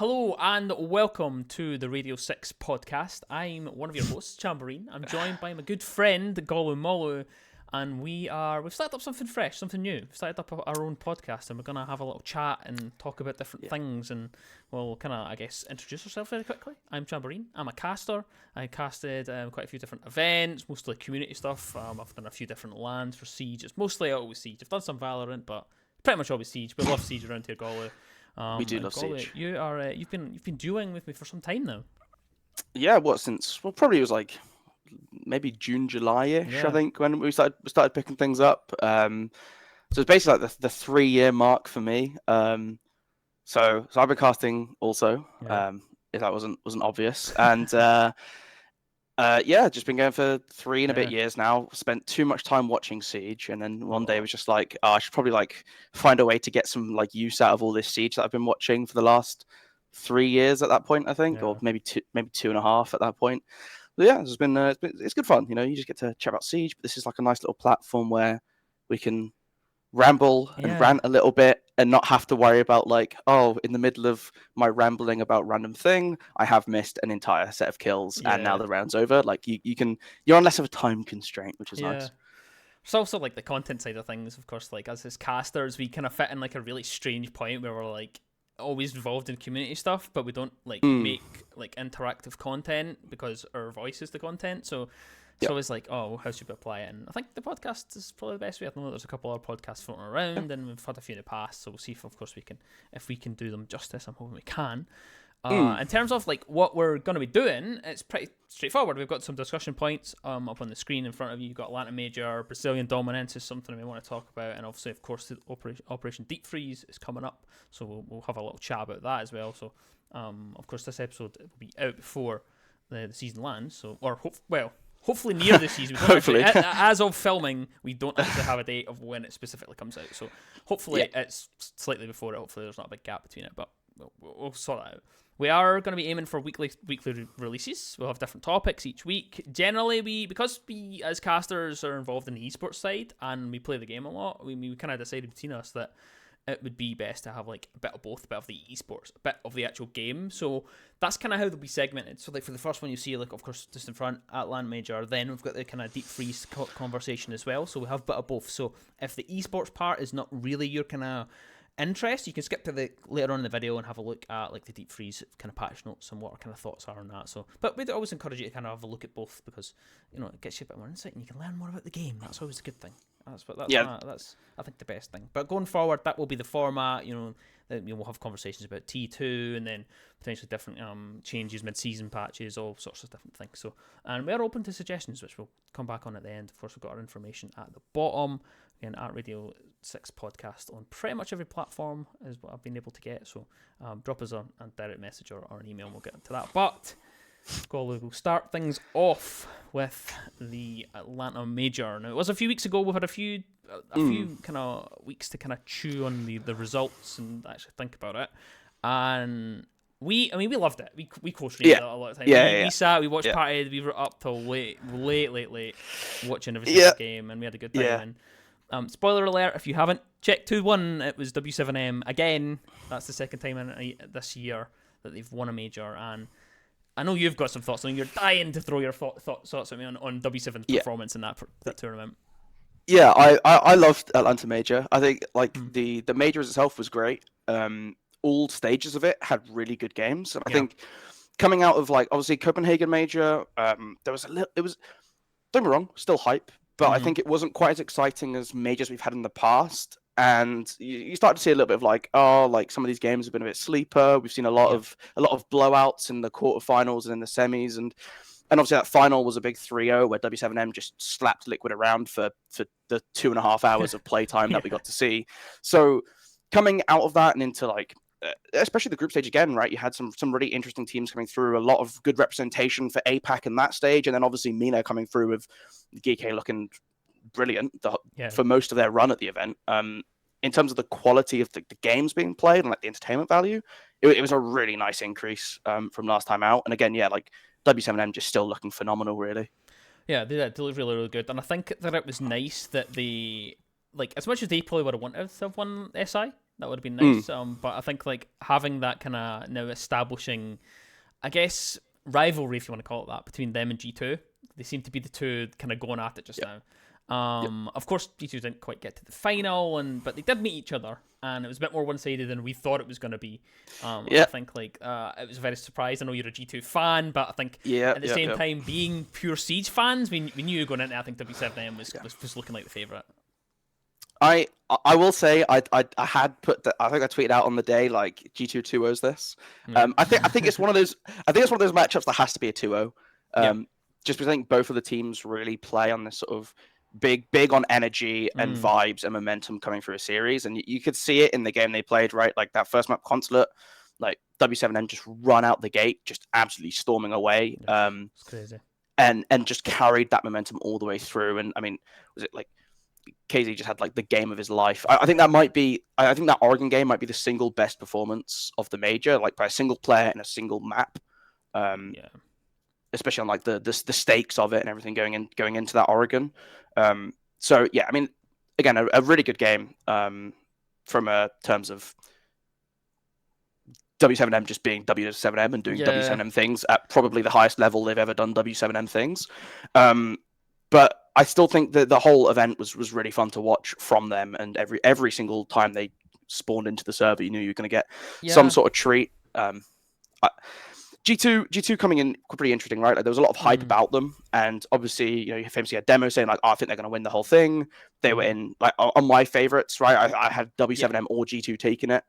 Hello and welcome to the Radio 6 podcast. I'm one of your hosts, Chambourine. I'm joined by my good friend, GoluMolu, and we've started up something fresh, something new. We've started up our own podcast, and we're going to have a little chat and talk about different things, and we'll kind of, introduce ourselves very quickly. I'm Chambourine. I'm a caster. I casted quite a few different events, mostly community stuff. I've done a few different lands for Siege. It's mostly always Siege. I've done some Valorant, but pretty much always Siege. We love Siege around here, Golu. We do love Golly, Siege. You've been dueling with me for some time now. Yeah, probably it was like maybe June, July-ish, Yeah. I think, when we started picking things up. So it's basically like the 3-year mark for me. So I've been casting also, if that wasn't obvious. And just been going for 3 and a bit years now. Spent too much time watching Siege, and then one day was just like, I should probably find a way to get some use out of all this Siege that I've been watching for the last 3 years at that point, I think, or maybe 2.5 at that point. But yeah, it's good fun. You just get to chat about Siege, but this is like a nice little platform where we can ramble and rant a little bit and not have to worry about in the middle of my rambling about random thing, I have missed an entire set of kills and now the round's over. You're on less of a time constraint, which is nice. It's also the content side of things, of course. As his casters, we kind of fit in a really strange point where we're always involved in community stuff, but we don't make interactive content because our voice is the content. So it's always how should we apply it? And I think the podcast is probably the best way. I know there's a couple other podcasts floating around, and we've had a few in the past. So we'll see if, of course, if we can do them justice. I'm hoping we can. In terms of what we're going to be doing, it's pretty straightforward. We've got some discussion points up on the screen in front of you. You've got Atlanta Major, Brazilian Dominance is something we want to talk about, and obviously, of course, the Operation Deep Freeze is coming up, so we'll have a little chat about that as well. So, of course, this episode will be out before the season lands, hopefully near the season. Hopefully. As of filming, we don't actually have a date of when it specifically comes out, so hopefully it's slightly before it. Hopefully there's not a big gap between it, but we'll sort that out. We are going to be aiming for weekly releases. We'll have different topics each week. Generally, because we as casters are involved in the esports side and we play the game a lot, we kind of decided between us that it would be best to have a bit of both, a bit of the esports, a bit of the actual game. So that's kind of how they'll be segmented. So for the first one, you see of course just in front Atlanta Major. Then we've got the kind of deep freeze conversation as well. So we have a bit of both. So if the esports part is not really your kind of interest, you can skip to the later on in the video and have a look at the deep freeze kind of patch notes and what our kind of thoughts are on that. So, but we'd always encourage you to kind of have a look at both because it gets you a bit more insight and you can learn more about the game. That's always a good thing. That's I think the best thing. But going forward, that will be the format. We'll have conversations about T2 and then potentially different changes, mid-season patches, all sorts of different things. So, and we are open to suggestions, which we'll come back on at the end. Of course, we've got our information at the bottom. Again, at Radio 6 Podcast on pretty much every platform is what I've been able to get. So, drop us a direct message or an email, and we'll get into that. But we'll start things off with the Atlanta Major. Now, it was a few weeks ago. We've had a few kind of weeks to kind of chew on the results and actually think about it. And we loved it. We co-streamed it a lot of time. We sat, we watched parties, we were up till late watching every single game, and we had a good time. And spoiler alert, if you haven't checked 2-1, it was W7M again. That's the second time in this year that they've won a major, and I know you've got some thoughts on it. You're dying to throw your thoughts at me on W7's performance in that tournament. Yeah, I loved Atlanta Major. I think the major itself was great. All stages of it had really good games. I think coming out of obviously Copenhagen Major, there was it was, don't be wrong, still hype, but I think it wasn't quite as exciting as majors we've had in the past. And you start to see a little bit of some of these games have been a bit sleeper. We've seen a lot of blowouts in the quarterfinals and in the semis, and obviously that final was a big 3-0 where W7M just slapped Liquid around for the 2.5 hours of playtime that we got to see. So coming out of that and into especially the group stage again, right? You had some really interesting teams coming through, a lot of good representation for APAC in that stage, and then obviously Mina coming through with GK looking brilliant for most of their run at the event. In terms of the quality of the games being played and the entertainment value, it was a really nice increase from last time out. And again, W7M just still looking phenomenal, really. Yeah, they did really, really good. And I think that it was nice that as much as they probably would have wanted to have won SI, That would have been Mm. nice. But I think like having that kind of now establishing, I guess, rivalry, if you want to call it that, between them and G2. They seem to be the two kind of going at it just Yep. now. Yep. Of course, G2 didn't quite get to the final, but they did meet each other, and it was a bit more one-sided than we thought it was going to be. I think like it was a very surprise. I know you're a G2 fan, but I think Yeah. at the same time, being pure Siege fans, we knew going into it, I think W7M was looking like the favourite. I will say I had put I think I tweeted out on the day like G2 2-0s this. Yeah. I think it's one of those matchups that has to be a 2-0. Just because I think both of the teams really play on this sort of big on energy and vibes and momentum coming through a series, and you could see it in the game they played, right? Like that first map Consulate, like W7M just run out the gate, just absolutely storming away. It's crazy. And just carried that momentum all the way through. And I mean, was it like KZ just had like the game of his life? I think that Oregon game might be the single best performance of the major, like by a single player in a single map. Especially on like the stakes of it and everything going into that Oregon. So yeah, I mean, again, a really good game from terms of W7M just being W7M and doing W7M things at probably the highest level they've ever done W7M things. But I still think that the whole event was really fun to watch from them, and every single time they spawned into the server, you knew you were going to get some sort of treat. G2 coming in pretty interesting, right? Like there was a lot of hype about them, and obviously, you famously had demo saying like, "Oh, I think they're going to win the whole thing." They were in like on my favorites, right? I had W7M or G2 taking it,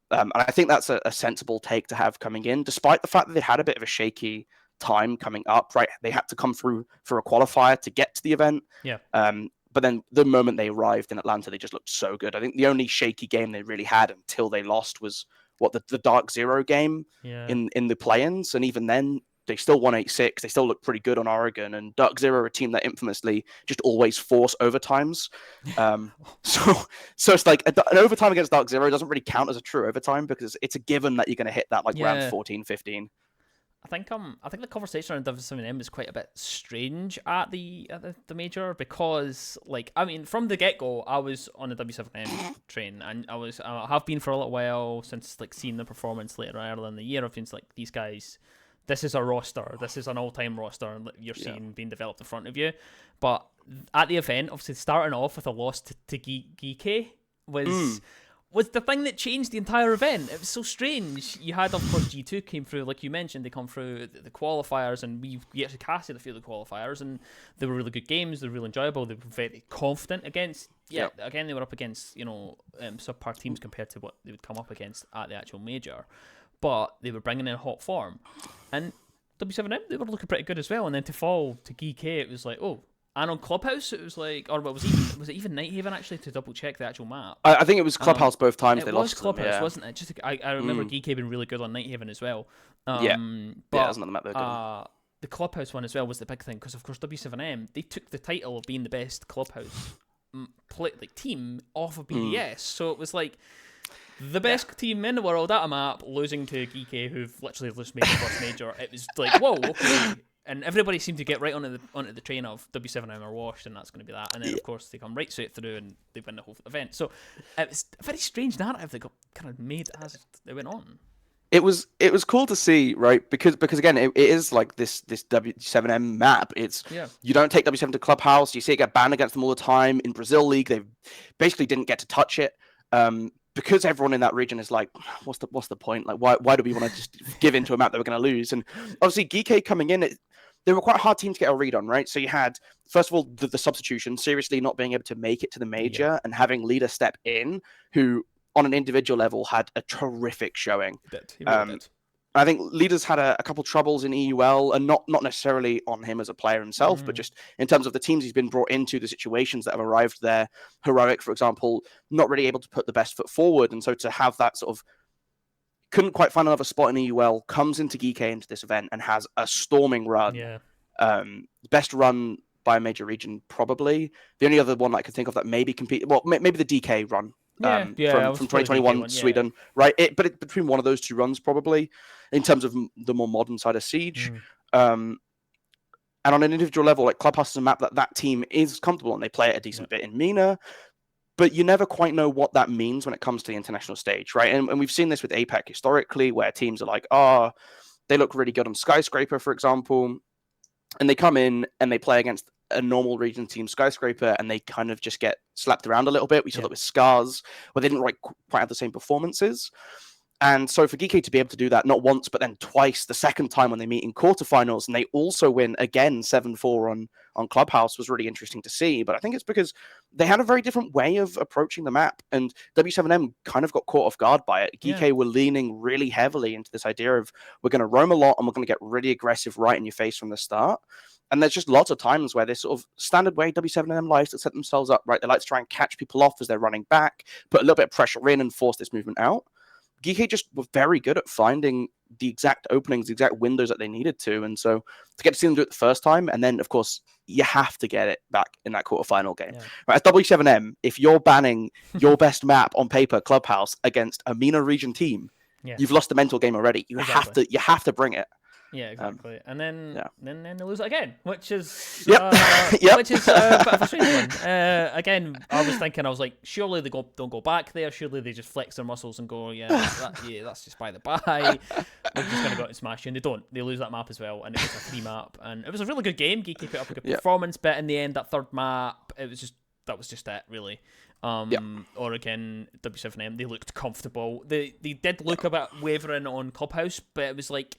and I think that's a sensible take to have coming in, despite the fact that they had a bit of a shaky time coming up, right? They had to come through for a qualifier to get to the event. But then the moment they arrived in Atlanta, they just looked so good. I think the only shaky game they really had until they lost was the Dark Zero game in the play-ins, and even then they still won 8-6. They still look pretty good on Oregon, and Dark Zero are a team that infamously just always force overtimes. So it's like an overtime against Dark Zero doesn't really count as a true overtime because it's a given that you're going to hit that like round 14, 15. I think the conversation around W7M is quite a bit strange at the major because, like, I mean, from the get go, I was on the W7M train, and I have been for a little while since like seeing the performance later earlier in the year. I've been like, these guys, this is a roster, this is an all-time roster, and you're seeing being developed in front of you. But at the event, obviously starting off with a loss to GK was the thing that changed the entire event. It was so strange. You had, of course, G2 came through, like you mentioned, they come through the qualifiers, and we actually casted a few of the qualifiers, and they were really good games, they were really enjoyable, they were very confident against, again, they were up against, subpar teams compared to what they would come up against at the actual major, but they were bringing in hot form. And W7M, they were looking pretty good as well, and then to fall to GK, it was like, oh. And on Clubhouse, it was like, or was it even Nighthaven actually, to double check the actual map? I think it was Clubhouse both times they lost. It was Clubhouse, wasn't it? I remember GK being really good on Nighthaven as well. But that's not the map they were doing. The Clubhouse one as well was the big thing because, of course, W7M, they took the title of being the best Clubhouse team off of BDS. So it was like the best team in the world at a map losing to GK, who've literally just made the first major. It was like, whoa, okay. And everybody seemed to get right onto the train of W7M are washed, and that's going to be that. And then, of course, they come right straight through and they win the whole event. So it was a very strange narrative that got kind of made as they went on. It was cool to see, right? Because again, it is like this W7M map. You don't take W7 to Clubhouse. You see it get banned against them all the time. In Brazil League, they basically didn't get to touch it. Because everyone in that region is like, what's the point? Like, why do we want to just give into a map that we're going to lose? And obviously, GK coming in, they were quite a hard team to get a read on, right? So you had, first of all, the substitution, seriously not being able to make it to the major, and having Leader step in, who on an individual level had a terrific showing. He really did. I think Leader's had a couple troubles in EUL, and not necessarily on him as a player himself, but just in terms of the teams he's been brought into, the situations that have arrived there. Heroic, for example, not really able to put the best foot forward, and so to have that sort of couldn't quite find another spot in EUL, comes into GK into this event and has a storming run. Best run by a major region, probably. The only other one I could think of that maybe compete, well, maybe the DK run. From 2021 Sweden, right? But between one of those two runs, probably, in terms of the more modern side of Siege. And on an individual level, like Clubhouse is a map that team is comfortable on. They play it a decent bit in MENA. but you never quite know what that means when it comes to the international stage, right? And we've seen this with APAC historically, where teams are like, oh, they look really good on Skyscraper, for example, and they come in and they play against a normal region team, Skyscraper, and they kind of just get slapped around a little bit. We saw that with Scars, where they didn't quite have the same performances. And so for GK to be able to do that not once, but then twice, the second time when they meet in quarterfinals, and they also win again 7-4 on Clubhouse was really interesting to see. But I think it's because they had a very different way of approaching the map, and W7M kind of got caught off guard by it. GK were leaning really heavily into this idea of we're going to roam a lot and we're going to get really aggressive right in your face from the start. And there's just lots of times where this sort of standard way W7M likes to set themselves up, right? They like to try and catch people off as they're running back, put a little bit of pressure in and force this movement out. GK just were very good at finding the exact openings, the exact windows that they needed to. And so to get to see them do it the first time, and then, of course, you have to get it back in that quarterfinal game. Right, as W7M, if you're banning your best map on paper, Clubhouse, against a MENA region team, you've lost the mental game already. You have to bring it. Yeah, exactly. And then they lose it again, which is which is a bit of a strange one. Again, I was like, surely they don't go back there. Surely they just flex their muscles and go, that's just by the by. We're just gonna go out and smash you. And they don't. They lose that map as well, and it was a free map, and it was a really good game. Geeky put up a good performance, but in the end, that third map, that was just it, really. Oregon, W7M, they looked comfortable. They did look a bit wavering on Clubhouse, but it was like,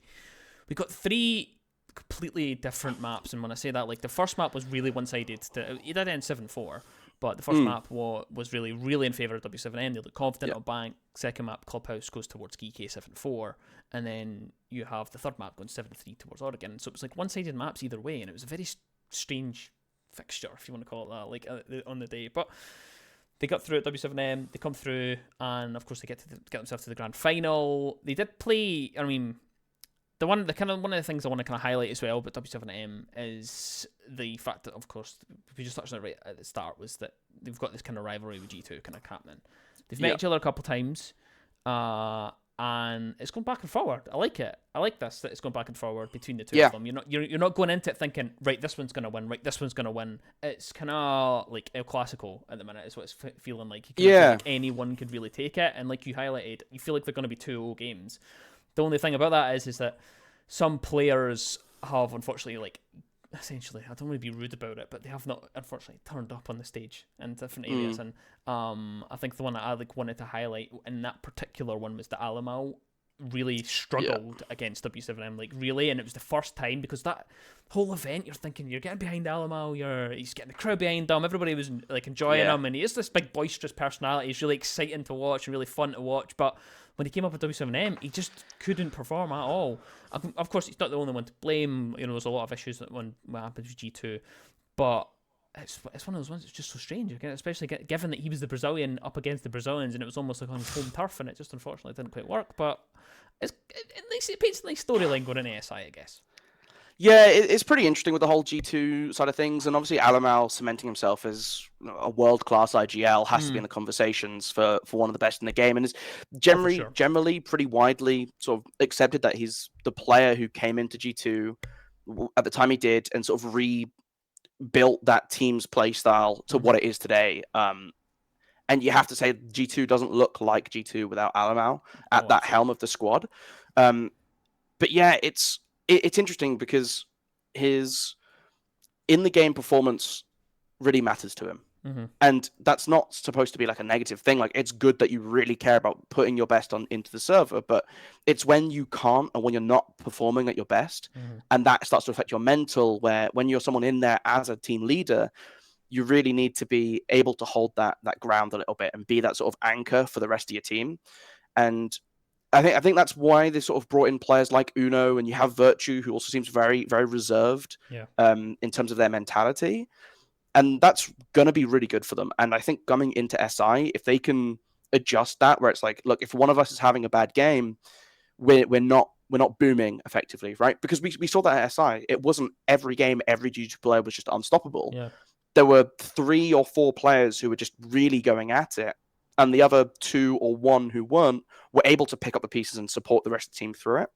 we got 3 completely different maps, and when I say that, like, the first map was really one-sided. It did end 7-4, but the first map was really, really in favour of W7M. They looked confident on bank. Second map, Clubhouse, goes towards GK 7-4, and then you have the third map going 7-3 towards Oregon. So it was like one-sided maps either way, and it was a very strange fixture, if you want to call it that, like, on the day. But they got through at W7M. They come through, and of course they get themselves to the grand final. They did play. I mean, one of the things I want to kind of highlight as well about W7M is the fact that, of course, we just touched on it right at the start, was that they've got this kind of rivalry with G2 kind of happening. They've met each other a couple of times, and it's going back and forward. I like it. I like this, that it's going back and forward between the two of them. You're not going into it thinking, right, this one's going to win, right, this one's going to win. It's kind of like El Clasico at the minute, is what it's feeling like. You feel like anyone could really take it, and like you highlighted, you feel like they're going to be 2-0 games. The only thing about that is that some players have, unfortunately, like, essentially, I don't want to be rude about it, but they have not, unfortunately, turned up on the stage in different areas. And I think the one that I wanted to highlight in that particular one was the Alamo really struggled against W7M, like, really, and it was the first time, because that whole event, you're thinking, you're getting behind Alamo, he's getting the crowd behind him, everybody was like enjoying him, and he is this big boisterous personality. He's really exciting to watch and really fun to watch, but when he came up with W7M, he just couldn't perform at all. Of course, he's not the only one to blame. There's a lot of issues that what happened with G2, but it's one of those ones that's just so strange, again, especially given that he was the Brazilian up against the Brazilians, and it was almost like on his home turf, and it just unfortunately didn't quite work. But it paints a nice storyline going into SI, I guess. Yeah, it's pretty interesting with the whole G2 side of things, and obviously Alamal cementing himself as a world-class IGL has to be in the conversations for one of the best in the game, and is generally pretty widely sort of accepted that he's the player who came into G2 at the time he did and sort of rebuilt that team's play style to what it is today. And you have to say G2 doesn't look like G2 without Alamal at that helm of the squad. But yeah, it's interesting because his in-the-game performance really matters to him. And that's not supposed to be like a negative thing. Like, it's good that you really care about putting your best into the server, but it's when you can't and when you're not performing at your best, and that starts to affect your mental, where when you're someone in there as a team leader, you really need to be able to hold that ground a little bit and be that sort of anchor for the rest of your team. And I think that's why they sort of brought in players like Uno, and you have Virtue, who also seems very, very reserved in terms of their mentality. And that's going to be really good for them. And I think coming into SI, if they can adjust that, where it's like, look, if one of us is having a bad game, we're not booming effectively, right? Because we saw that at SI. It wasn't every game, every G2 player was just unstoppable. Yeah. There were 3 or 4 players who were just really going at it, and the other 2 or 1 who weren't were able to pick up the pieces and support the rest of the team through it.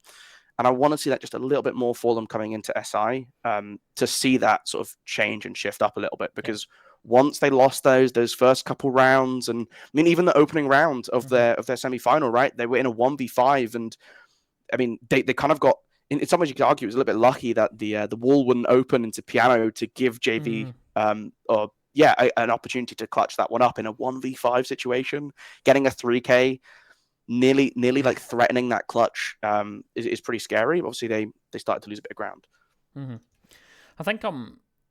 And I want to see that just a little bit more for them coming into SI, to see that sort of change and shift up a little bit, because once they lost those first couple rounds, and I mean even the opening round of their semi-final, right? They were in a 1v5, and I mean they kind of got in some ways you could argue it was a little bit lucky that the wall wouldn't open into piano to give JV an opportunity to clutch that one up in a 1v5 situation, getting a 3K. Nearly like threatening that clutch is pretty scary. Obviously, they started to lose a bit of ground. Mm-hmm. I think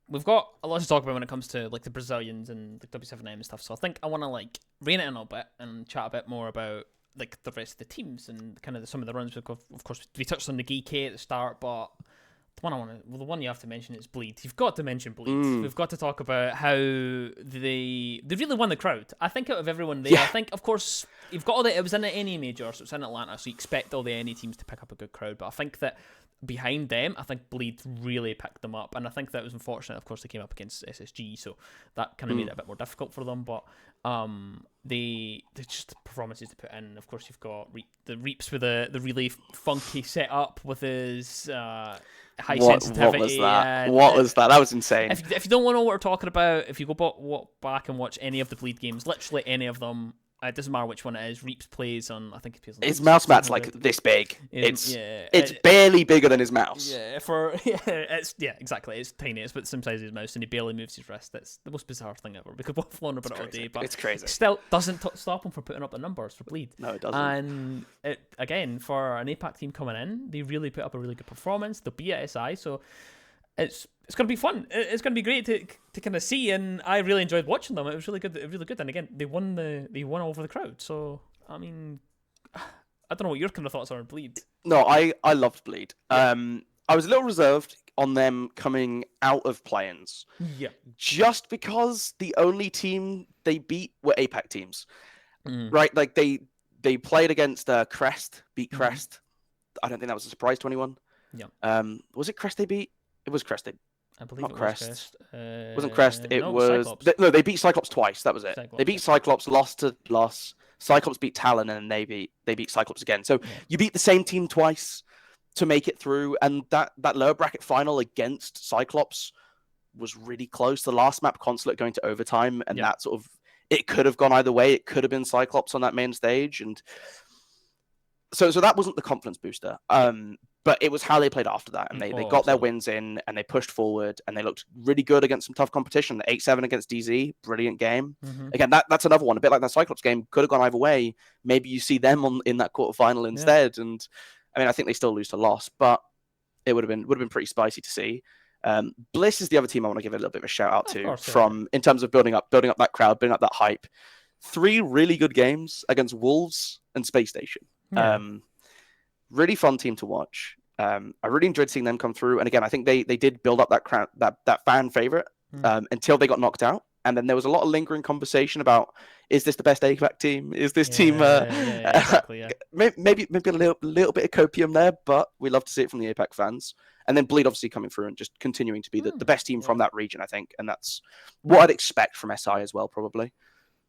we've got a lot to talk about when it comes to like the Brazilians and the W7M and stuff. So I think I want to like rein it in a little bit and chat a bit more about like the rest of the teams and kind of some of the runs. Of course, we touched on the GK at the start, but the one you have to mention is Bleed. You've got to mention Bleed. We've got to talk about how they really won the crowd. I think out of everyone there, I think of course you've got it was in the NA major, so it's in Atlanta, so you expect all the NA teams to pick up a good crowd. But I think that behind them, I think Bleed really picked them up, and I think that was unfortunate. Of course, they came up against SSG, so that kind of made it a bit more difficult for them. But they just the performances to put in. Of course, you've got the Reaps with the really funky setup with his high sensitivity. What was that? What was that? That was insane. If you don't want to know what we're talking about, if you go back and watch any of the Bleed games, literally any of them. It doesn't matter which one it is. Reaps plays on. I think he plays on. His mouse mat's like this big. It's barely bigger than his mouse. Exactly. It's tiny. It's about the same size as his mouse, and he barely moves his wrist. That's the most bizarre thing ever. We could go on about it all day, but it's crazy. It still doesn't stop him from putting up the numbers for Bleed. No, it doesn't. And again, for an APAC team coming in, they really put up a really good performance. They'll be at SI, so it's going to be fun. It's going to be great to kind of see, and I really enjoyed watching them. It was really good. And again, they won over the crowd. So I mean, I don't know what your kind of thoughts are on Bleed. No, I loved Bleed. Yeah. I was a little reserved on them coming out of play-ins. Yeah. Just because the only team they beat were APAC teams, right? Like they played against Crest, beat Crest. I don't think that was a surprise to anyone. Yeah. Was it Crest they beat? It was Crest. I believe not it Crest. Was Crest. Wasn't Crest. It was Cyclops. They beat Cyclops twice. That was it. They beat Cyclops, lost to Loss. Cyclops beat Talon, and they beat Cyclops again. So you beat the same team twice to make it through, and that lower bracket final against Cyclops was really close. The last map, Consulate, going to overtime, and that sort of it could have gone either way. It could have been Cyclops on that main stage, and so that wasn't the confidence booster. But it was how they played after that, and they got their wins in, and they pushed forward, and they looked really good against some tough competition. The 8-7 against DZ, brilliant game. Again, that's another one, a bit like that Cyclops game, could have gone either way. Maybe you see them in that quarterfinal instead, and I mean, I think they still lose to Loss, but it would have been pretty spicy to see. Bliss is the other team I want to give a little bit of a shout out to in terms of building up that crowd, building up that hype. 3 really good games against Wolves and Space Station. Really fun team to watch. I really enjoyed seeing them come through. And again, I think they did build up that crowd, that fan favorite until they got knocked out. And then there was a lot of lingering conversation about, is this the best APAC team? Is this team exactly, maybe a little bit of copium there, but we love to see it from the APAC fans. And then Bleed obviously coming through and just continuing to be the best team from that region, I think. And that's what I'd expect from SI as well, probably.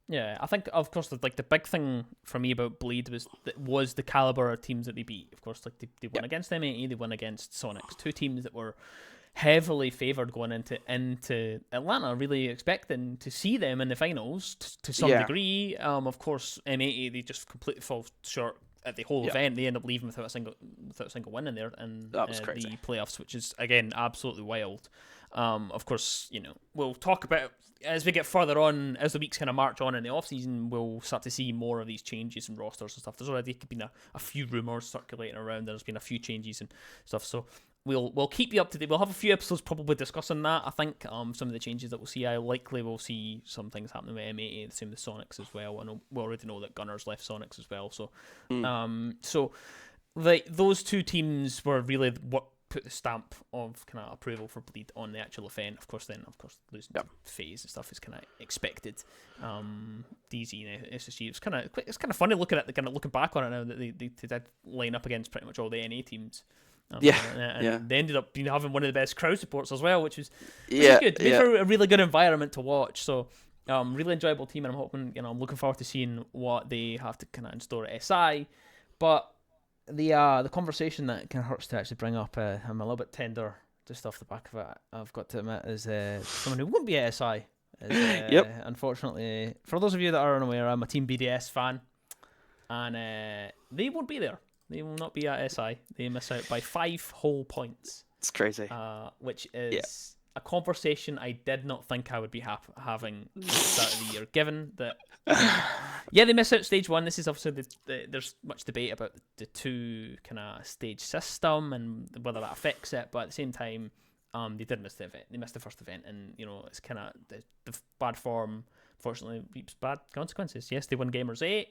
Yeah, I think, of course, the big thing for me about Bleed was the caliber of teams that they beat. Of course, like they won against M80, they won against Sonics, 2 teams that were heavily favoured going into Atlanta, really expecting to see them in the finals to some degree. Of course, M80, they just completely fall short at the whole event. They end up leaving without a single win in there in the playoffs, which is, again, absolutely wild. Of course, we'll talk about as we get further on, as the weeks kind of march on in the off season, we'll start to see more of these changes in rosters and stuff. There's already been a few rumours circulating around. There's been a few changes and stuff. So we'll keep you up to date. We'll have a few episodes probably discussing that. I think some of the changes that we'll see. I likely will see some things happening with M80, the same with Sonics as well. I know we already know that Gunners left Sonics as well. So those 2 teams were really what put the stamp of kind of approval for Bleed on the actual event. Of course, losing phase and stuff is kind of expected. DZ and SSG, it's kind of funny looking back on it now that they did line up against pretty much all the NA teams. They ended up having one of the best crowd supports as well, which was good. Made for a really good environment to watch. So really enjoyable team, and I'm hoping, I'm looking forward to seeing what they have to kind of in store at SI. But the conversation that kind of hurts to actually bring up, I'm a little bit tender just off the back of it, I've got to admit, is someone who won't be at SI Yep. Unfortunately, for those of you that are unaware, I'm a Team BDS fan, and they won't be there. They will not be at SI. They miss out by 5 whole points. It's crazy. Which is a conversation I did not think I would be having at the start of the year, given that. Yeah, they miss out stage 1. This is obviously there's much debate about the 2 kind of stage system and whether that affects it, but at the same time, they did miss the event. They missed the first event, and it's kind of the bad form. Fortunately, reaps bad consequences. Yes, they won Gamers 8,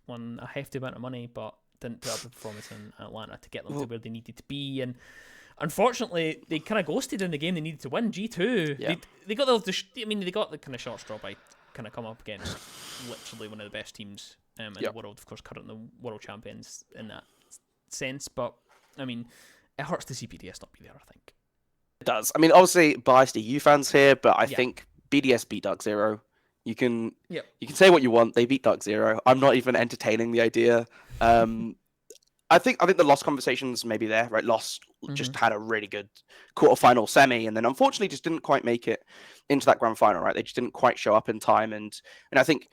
won a hefty amount of money, but didn't put up a performance in Atlanta to get them to where they needed to be. And unfortunately, they kind of ghosted in the game they needed to win. G2, they got they got the kind of short straw by kind of come up against literally one of the best teams in the world. Of course, currently world champions in that sense. But I mean, it hurts to see BDS not be there, I think. It does. I mean, obviously biased to EU fans here, but I think BDS beat Dark Zero. You can say what you want. They beat Dark Zero. I'm not even entertaining the idea. I think the loss conversations maybe there, right? Loss just had a really good quarterfinal semi, and then unfortunately just didn't quite make it into that grand final, right? They just didn't quite show up in time, and I think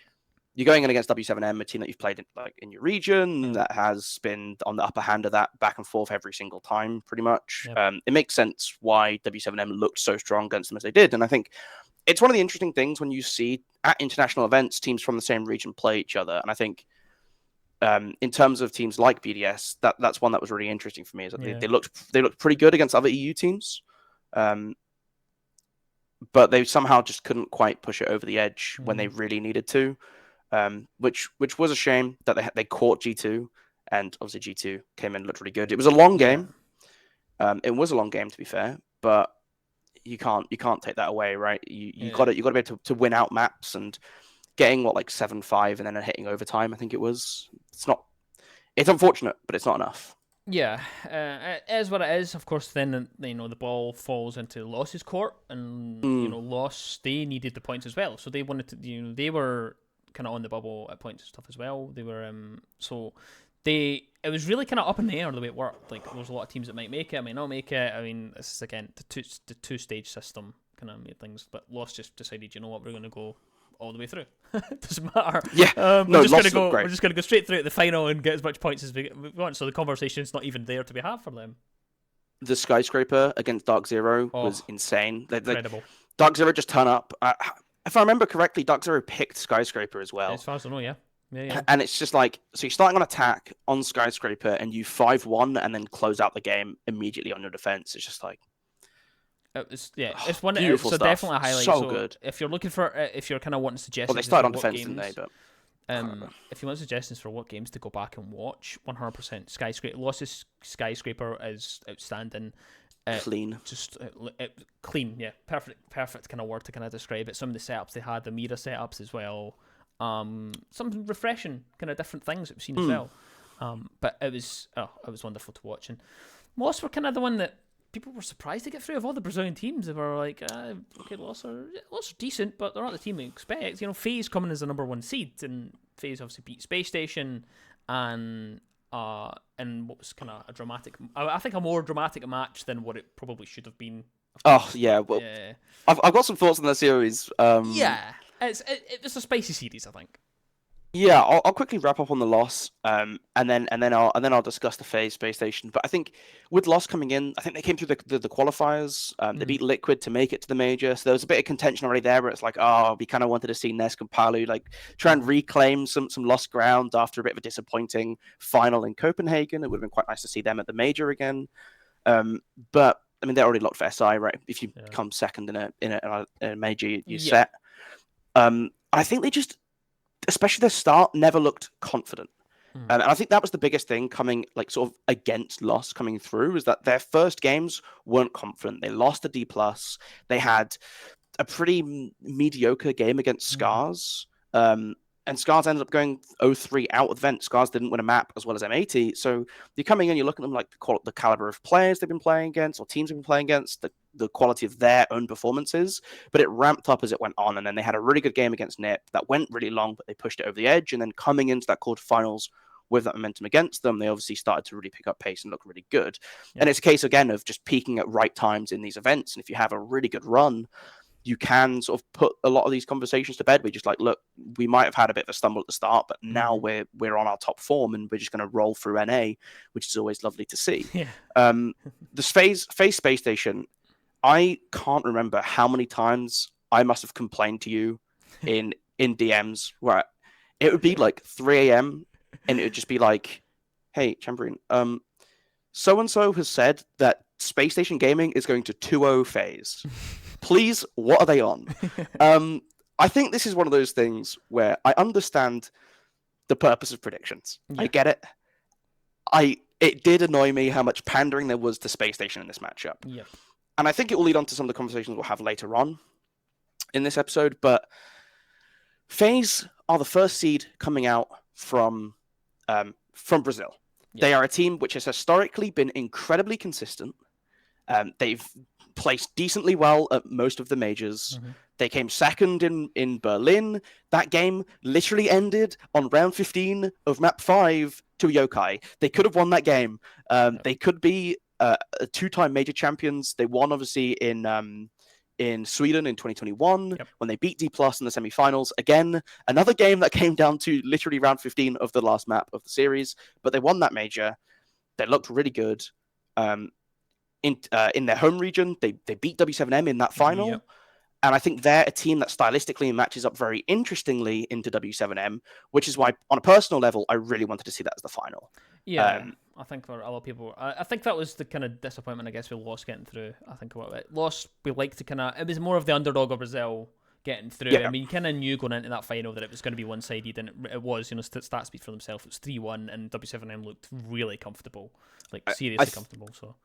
you're going in against W7M, a team that you've played in your region that has been on the upper hand of that back and forth every single time, pretty much. It makes sense why W7M looked so strong against them as they did, and I think it's one of the interesting things when you see at international events teams from the same region play each other, and I think in terms of teams like BDS, that's one that was really interesting for me. Is that they looked pretty good against other EU teams, but they somehow just couldn't quite push it over the edge when they really needed to, which was a shame that they caught G2, and obviously G2 came in and looked really good. It was a long game. It was a long game, to be fair, but you can't take that away, right? You got to be able to win out maps, and getting 7-5 and then hitting overtime. I think it was. It's unfortunate, but it's not enough. Yeah, it is what it is. Of course, then the ball falls into Loss's court, and Loss, they needed the points as well, so they wanted to. They were kind of on the bubble at points and stuff as well. They were it was really kind of up in the air the way it worked. Like, there's a lot of teams that might make it, might not make it. I mean, this is again the two stage system kind of made things, but Loss just decided, you know what, we're going to go all the way through. It doesn't matter. Yeah, we're just going to go straight through at the final and get as much points as we want. So the conversation's not even there to be had for them. The skyscraper against Dark Zero was insane. Incredible. Dark Zero just turn up. If I remember correctly, Dark Zero picked skyscraper as well. As far as I know, yeah. And it's just so you're starting on attack on skyscraper, and you 5-1, and then close out the game immediately on your defense. It's just it's one. Beautiful stuff. Definitely a highlight. So good. If you're looking for, if you're kind of wanting suggestions, they started on defense, didn't they? But if you want suggestions for what games to go back and watch, 100% Skyscraper. Loss's Skyscraper is outstanding. Clean, clean. Yeah, perfect kind of word to kind of describe it. Some of the setups they had, the Mira setups as well. Some refreshing kind of different things that we've seen as well. But it was wonderful to watch. And Loss were kind of the one that people were surprised to get through. Of all the Brazilian teams, they were like, okay, Loss are decent, but they're not the team we expect. FaZe coming as the number 1 seed, and FaZe obviously beat Space Station, and what was kind of a dramatic, I think a more dramatic match than what it probably should have been. Oh yeah, well, I've got some thoughts on the series. It's a spicy series, I think. Yeah, I'll quickly wrap up on the loss, and then I'll discuss the FaZe Space Station. But I think with loss coming in, I think they came through the qualifiers. They beat Liquid to make it to the major, so there was a bit of contention already there. Where it's like, we kind of wanted to see Nesk and Palu try and reclaim some lost ground after a bit of a disappointing final in Copenhagen. It would have been quite nice to see them at the major again. But I mean, they're already locked for SI, right? If you come second in a major, you set. I think they just, especially their start, never looked confident. And I think that was the biggest thing coming, sort of against loss coming through, is that their first games weren't confident. They lost a D+. They had a pretty mediocre game against Scars. And Scars ended up going 0-3 out of the event. Scars didn't win a map as well as M80. So you're coming in, you're looking at them like the caliber of players they've been playing against, or teams they've been playing against, the quality of their own performances. But it ramped up as it went on. And then they had a really good game against NIP that went really long, but they pushed it over the edge. And then coming into that quarterfinals with that momentum against them, they obviously started to really pick up pace and look really good. And it's a case, again, of just peaking at right times in these events. And if you have a really good run, you can sort of put a lot of these conversations to bed. We're just like, look, we might have had a bit of a stumble at the start, but now we're on our top form, and we're just going to roll through NA, which is always lovely to see. The phase Space Station, I can't remember how many times I must have complained to you in DMs where it would be like 3 a.m. and it would just be like, hey, Chambourine, so-and-so has said that Space Station Gaming is going to 2-0 phase. Please, what are they on? I think this is one of those things where I understand the purpose of predictions. I get it. It did annoy me how much pandering there was to Space Station in this matchup. And I think it will lead on to some of the conversations we'll have later on in this episode, but FaZe are the first seed coming out from Brazil. They are a team which has historically been incredibly consistent. They've placed decently well at most of the majors. They came second in Berlin. That game literally ended on round 15 of map 5 to Yokai. They could have won that game. They could be two-time major champions. They won, obviously, in Sweden in 2021 when they beat D+ in the semi-finals. Again, another game that came down to literally round 15 of the last map of the series, but they won that major. They looked really good. In their home region, they beat W7M in that final. And I think they're a team that stylistically matches up very interestingly into W7M, which is why, on a personal level, I really wanted to see that as the final. I think for a lot of people, I think that was the kind of disappointment, I guess, with Lost getting through. I think about it. Lost, we like to kind of, it was more of the underdog of Brazil getting through. I mean, you kind of knew going into that final that it was going to be one-sided, and it was, stat speed for themselves. It was 3-1, and W7M looked really comfortable, like seriously comfortable. So,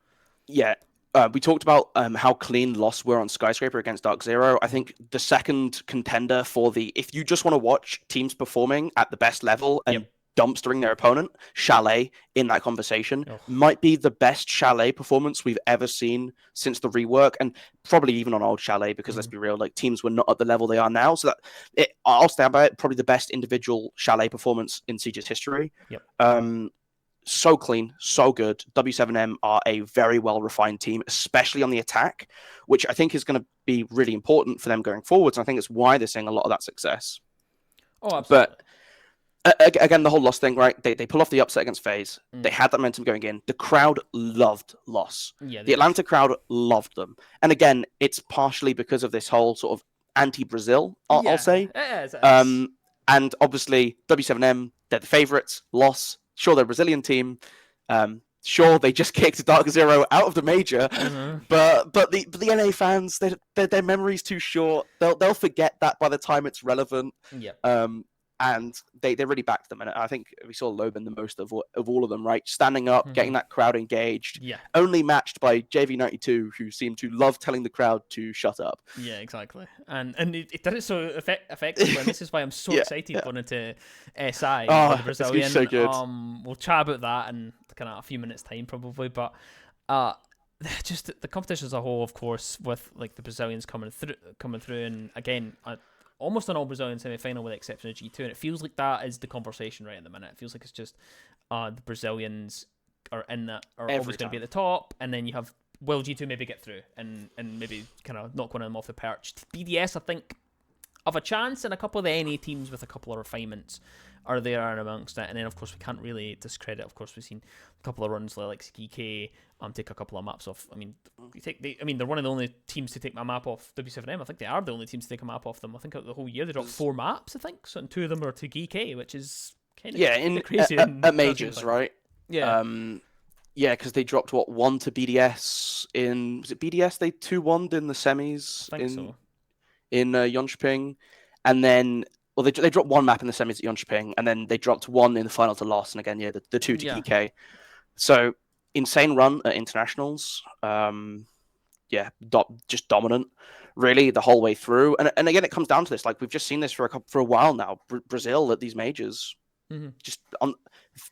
we talked about how clean Lost were on Skyscraper against Dark Zero. I think the second contender for if you just want to watch teams performing at the best level and dumpstering their opponent, Chalet in that conversation might be the best Chalet performance we've ever seen since the rework, and probably even on old Chalet, because let's be real, like teams were not at the level they are now. So I'll stand by it. Probably the best individual Chalet performance in Siege's history. So clean, so good. W7M are a very well-refined team, especially on the attack, which I think is going to be really important for them going forwards. And I think it's why they're seeing a lot of that success. Oh, absolutely. But again, the whole Lost thing, right? They pull off the upset against FaZe. They had that momentum going in. The crowd loved Lost. The Atlanta crowd loved them. And again, it's partially because of this whole sort of anti-Brazil, I'll say. And obviously, W7M, they're the favorites. Lost. Sure, they're a Brazilian team. Sure, they just kicked Dark Zero out of the major. But the NA fans, their memory's too short. They'll forget that by the time it's relevant. And they really backed them. And I think we saw Loban the most of all of them, right? Standing up, getting that crowd engaged. Only matched by JV92, who seemed to love telling the crowd to shut up. Yeah, exactly. And it did it so effectively. And this is why I'm so excited going into SI. The Brazilian. It's so good. We'll chat about that in kind of a few minutes' time, probably. But just the competition as a whole, of course, with like the Brazilians coming through, and again, almost an all-Brazilian semi-final with the exception of G2, and it feels like that is the conversation right at the minute. It feels like it's just the Brazilians are always going to be at the top, and then you have, will G2 maybe get through and maybe kind of knock one of them off the perch. BDS, I think, have a chance, and a couple of the NA teams with a couple of refinements are there and amongst it. And then, of course, we can't really discredit. Of course, we've seen a couple of runs like GK take a couple of maps off. I mean, they're one of the only teams to take a map off W7M. I think they are the only teams to take a map off them. I think the whole year they dropped 4 maps, I think, so, and 2 of them are to GK, which is kind of crazy. At majors, right? Because they dropped 1 to BDS in, was it BDS they 2-1'd in the semis? I think so. In Jönköping, and then they dropped 1 map in the semis at Jönköping, and then they dropped 1 in the final to Lost, and again the 2 to GK. So insane run at internationals. Just dominant really the whole way through, and again it comes down to this, like we've just seen this for a while now. Brazil at these majors, just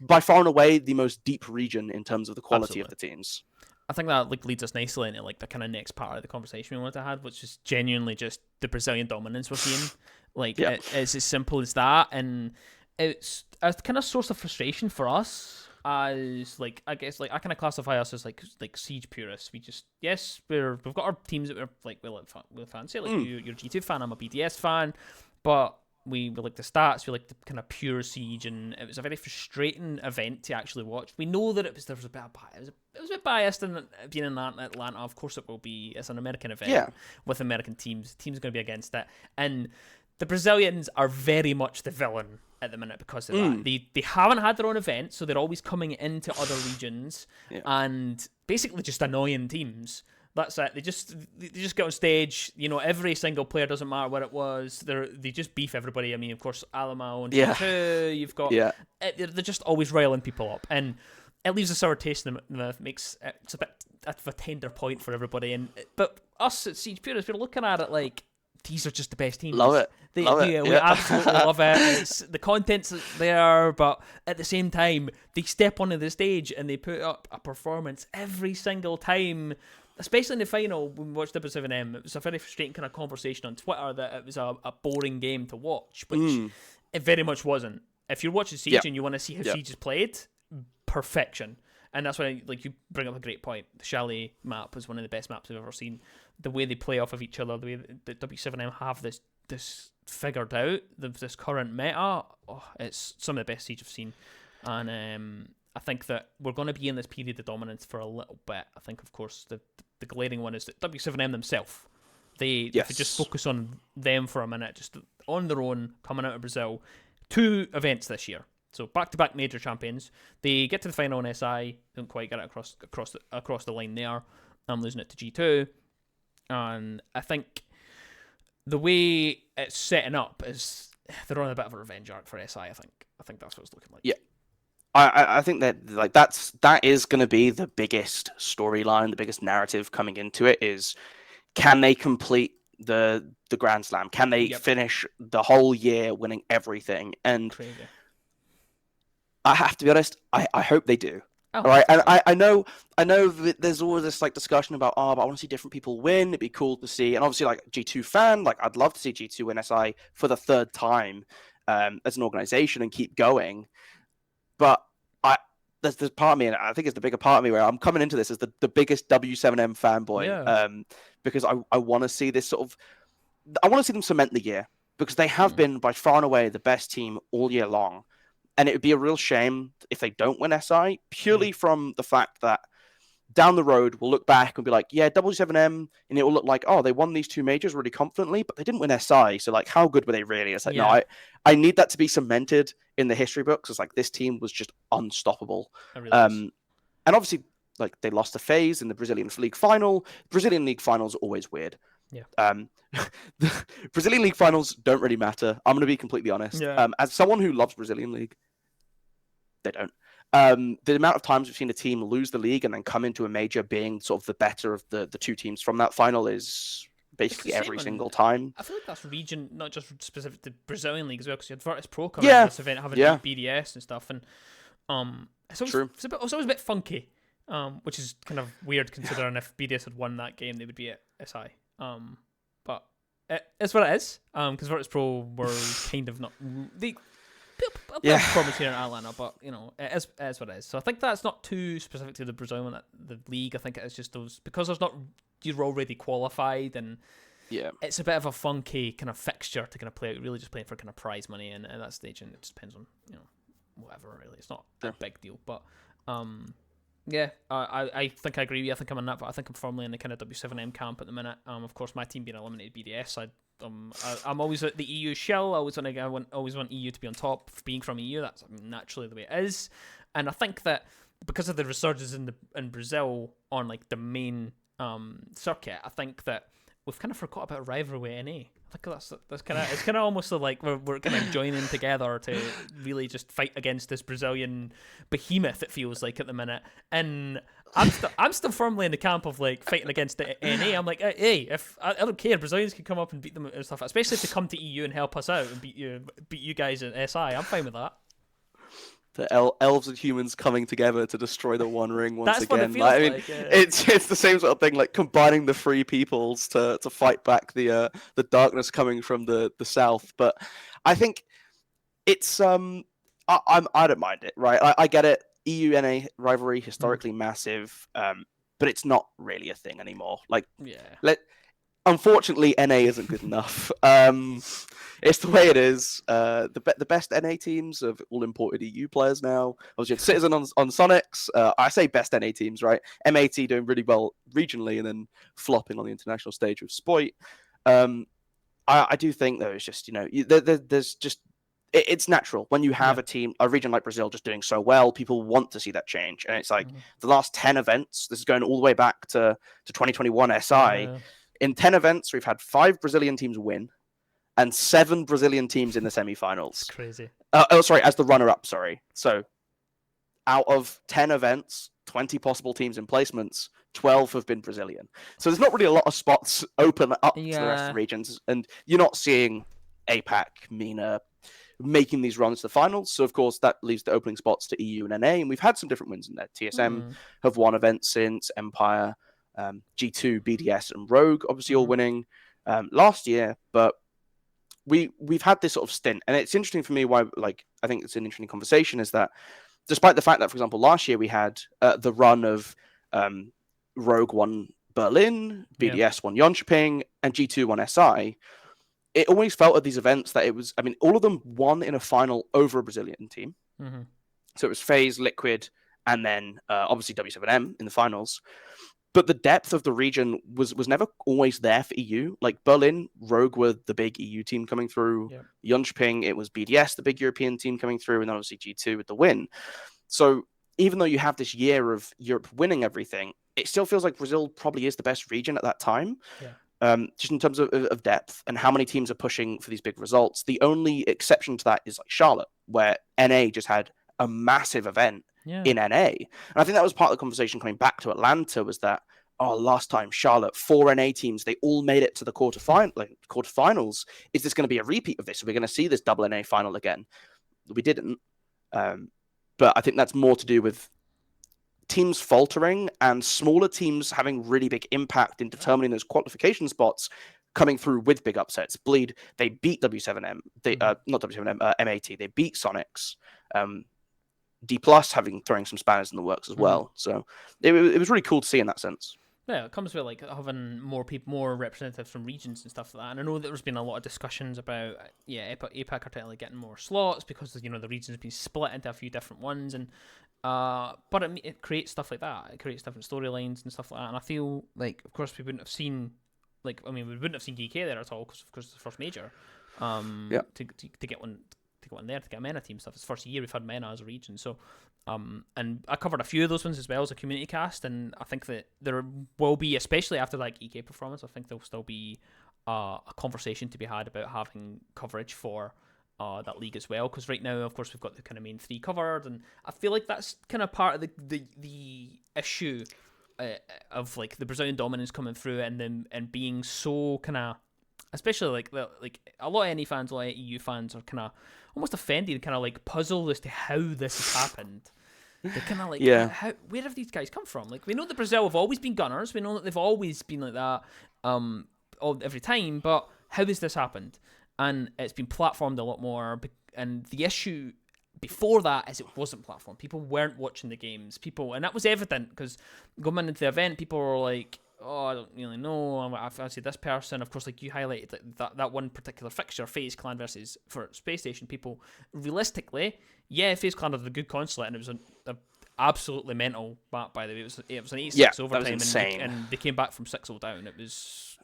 by far and away the most deep region in terms of the quality of the teams. I think that leads us nicely into the kind of next part of the conversation we wanted to have, which is genuinely just the Brazilian dominance we're seeing. It's as simple as that, and it's a kind of source of frustration for us as like I guess like I kind of classify us as like Siege purists. We just we've got our teams that we're like we like fancy. Like you're a G2 fan, I'm a BDS fan, but we like the stats, we like the kind of pure Siege, and it was a very frustrating event to actually watch. We know that there was a bit of bias. It was a bit biased in being in Atlanta. Of course, it will be. It's an American event with American teams. Teams are going to be against it, and the Brazilians are very much the villain at the minute because of that. They haven't had their own event, so they're always coming into other regions and basically just annoying teams. That's it. They just get on stage. You know, every single player, doesn't matter what it was. They just beef everybody. I mean, of course, Alamo and G2. You've got they're just always riling people up, and it leaves a sour taste in the mouth. Makes it's a bit of a tender point for everybody. But us at Siege Purists, we're looking at it like these are just the best teams. Love it. We absolutely love it. The content's there, but at the same time, they step onto the stage and they put up a performance every single time. Especially in the final, when we watched W7M, it was a very frustrating kind of conversation on Twitter that it was a boring game to watch, which it very much wasn't. If you're watching Siege and you want to see how Siege is played, perfection. And that's why, like, you bring up a great point. The Chalet map is one of the best maps I've ever seen. The way they play off of each other, the way that W7M have this figured out, this current meta, it's some of the best Siege I've seen. And I think that we're going to be in this period of dominance for a little bit. I think, of course, the glaring one is that W7M themselves, they if you just focus on them for a minute, just on their own, coming out of Brazil, 2 events this year. So back-to-back major champions. They get to the final in SI, don't quite get it across the line there. I'm losing it to G2. And I think the way it's setting up is they're on a bit of a revenge arc for SI, I think that's what it's looking like. Yeah. I think that like that is going to be the biggest storyline, the biggest narrative coming into it is, can they complete the Grand Slam? Can they finish the whole year winning everything? And crazy. I have to be honest, I hope they do. All right, and I know that there's always this like discussion about but I want to see different people win. It'd be cool to see, and obviously like G2 fan, like I'd love to see G2 win SI for the 3rd time as an organization and keep going. But there's part of me, and I think it's the bigger part of me, where I'm coming into this as the biggest W7M fanboy, because I want to see this sort of, I want to see them cement the year, because they have been by far and away the best team all year long, and it would be a real shame if they don't win SI, purely from the fact that down the road we'll look back and be like, yeah, W7M, and it will look like, they won these 2 majors really confidently, but they didn't win SI, so like, how good were they really? It's like, no, I need that to be cemented in the history books. It's like, this team was just unstoppable. Really and obviously, like, they lost a phase in the Brazilian League final. Brazilian League finals are always weird. The Brazilian League finals don't really matter. I'm going to be completely honest. As someone who loves Brazilian League, they don't. The amount of times we've seen a team lose the league and then come into a major being sort of the better of the 2 teams from that final is basically every single time. I feel like that's region, not just specific to Brazilian League as well, because you had Virtus Pro coming to this event, having BDS and stuff, and it's always a bit funky, which is kind of weird considering if BDS had won that game, they would be at SI. But it's what it is, because Virtus Pro were kind of not performance here in Atlanta, but you know, it is what it is. So I think that's not too specific to the Brazilian the league. I think it is just those, because you're already qualified, and it's a bit of a funky kind of fixture to kind of play. Really, just playing for kind of prize money and at that stage, and it just depends on whatever. Really, it's not a big deal, but I think I agree with you. I think I'm in that, but I think I'm firmly in the kind of W7M camp at the minute. Of course, my team being eliminated BDS, I'm always at the EU shell. I always want EU to be on top. Being from EU, that's naturally the way it is. And I think that because of the resurgence in Brazil on like the main circuit, I think that we've kind of forgot about rivalry with NA. I think that's kind of, it's kind of almost like we're kind of joining together to really just fight against this Brazilian behemoth, it feels like at the minute. And I'm still firmly in the camp of like fighting against the NA. I'm like, hey, if I don't care, Brazilians can come up and beat them and stuff, especially if they come to EU and help us out and beat you guys at SI. I'm fine with that. The elves and humans coming together to destroy the One Ring once That's again. What it feels like, it's the same sort of thing, like combining the 3 peoples to fight back the darkness coming from the south. But I think it's I don't mind it, right? I get it. EU-NA rivalry, historically massive, but it's not really a thing anymore. Like, yeah. Unfortunately, NA isn't good enough. It's the way it is. The best NA teams have all imported EU players now. Obviously, Citizen on Sonics. I say best NA teams, right? MAT doing really well regionally and then flopping on the international stage with Spoit. I do think, though, it's just, there's just... It's natural when you have a region like Brazil just doing so well. People want to see that change, and it's like the last 10 events. This is going all the way back to 2021 SI. Yeah. In 10 events, we've had 5 Brazilian teams win, and 7 Brazilian teams in the semifinals. It's crazy. As the runner-up. So, out of 10 events, 20 possible teams in placements, 12 have been Brazilian. So there's not really a lot of spots open up to the rest of the regions, and you're not seeing APAC, MENA making these runs to the finals. So, of course, that leaves the opening spots to EU and NA, and we've had some different wins in there. TSM have won events since, Empire, G2, BDS, and Rogue, obviously all winning last year, but we've had this sort of stint, and it's interesting for me why, like, I think it's an interesting conversation, is that despite the fact that, for example, last year we had the run of Rogue won Berlin, BDS won Jönköping, and G2 won SI, it always felt at these events that it was, I mean, all of them won in a final over a Brazilian team. So it was FaZe, Liquid, and then obviously W7M in the finals. But the depth of the region was never always there for EU. Like Berlin, Rogue were the big EU team coming through. Jönköping, it was BDS, the big European team coming through, and then obviously G2 with the win. So even though you have this year of Europe winning everything, it still feels like Brazil probably is the best region at that time. Just in terms of depth and how many teams are pushing for these big results. The only exception to that is like Charlotte, where NA just had a massive event in NA. And I think that was part of the conversation coming back to Atlanta, was that, last time Charlotte, 4 NA teams, they all made it to the quarterfinals. Is this going to be a repeat of this? Are we going to see this double NA final again? We didn't. But I think that's more to do with teams faltering and smaller teams having really big impact in determining those qualification spots coming through with big upsets. Bleed, they beat W7M. Not W7M, MAT. They beat Sonics. D+ throwing some spanners in the works as well. So it was really cool to see in that sense. Yeah, it comes with like having more people, more representatives from regions and stuff like that. And I know that there's been a lot of discussions about APAC are technically getting more slots because the region's been split into a few different ones, and but it creates stuff like that. It creates different storylines and stuff like that. And I feel like, of course, we wouldn't have seen we wouldn't have seen GK there at all because it's the first major. To get one. To go in there to get a MENA team stuff. It's the first year we've had MENA as a region, so and I covered a few of those ones as well as a community cast, and I think that there will be, especially after that EK performance, I think there'll still be a conversation to be had about having coverage for that league as well, because right now, of course, we've got the kind of main 3 covered, and I feel like that's kind of part of the issue of like the Brazilian dominance coming through and being so kind of, especially like a lot of NA fans, a lot of EU fans are kind of almost offended, kind of like puzzled as to how this has happened. They're kind of like, where have these guys come from? Like, we know that Brazil have always been gunners. We know that they've always been like that every time. But how has this happened? And it's been platformed a lot more. And the issue before that is it wasn't platformed. People weren't watching the games. And that was evident because going into the event, people were like, I don't really know. I fancy this person. Of course, like you highlighted that one particular fixture, FaZe Clan versus for Space Station. People, realistically, FaZe Clan had a good consulate, and it was an absolutely mental map. By the way, it was an 8-6 overtime, and they came back from 6-0 down. It was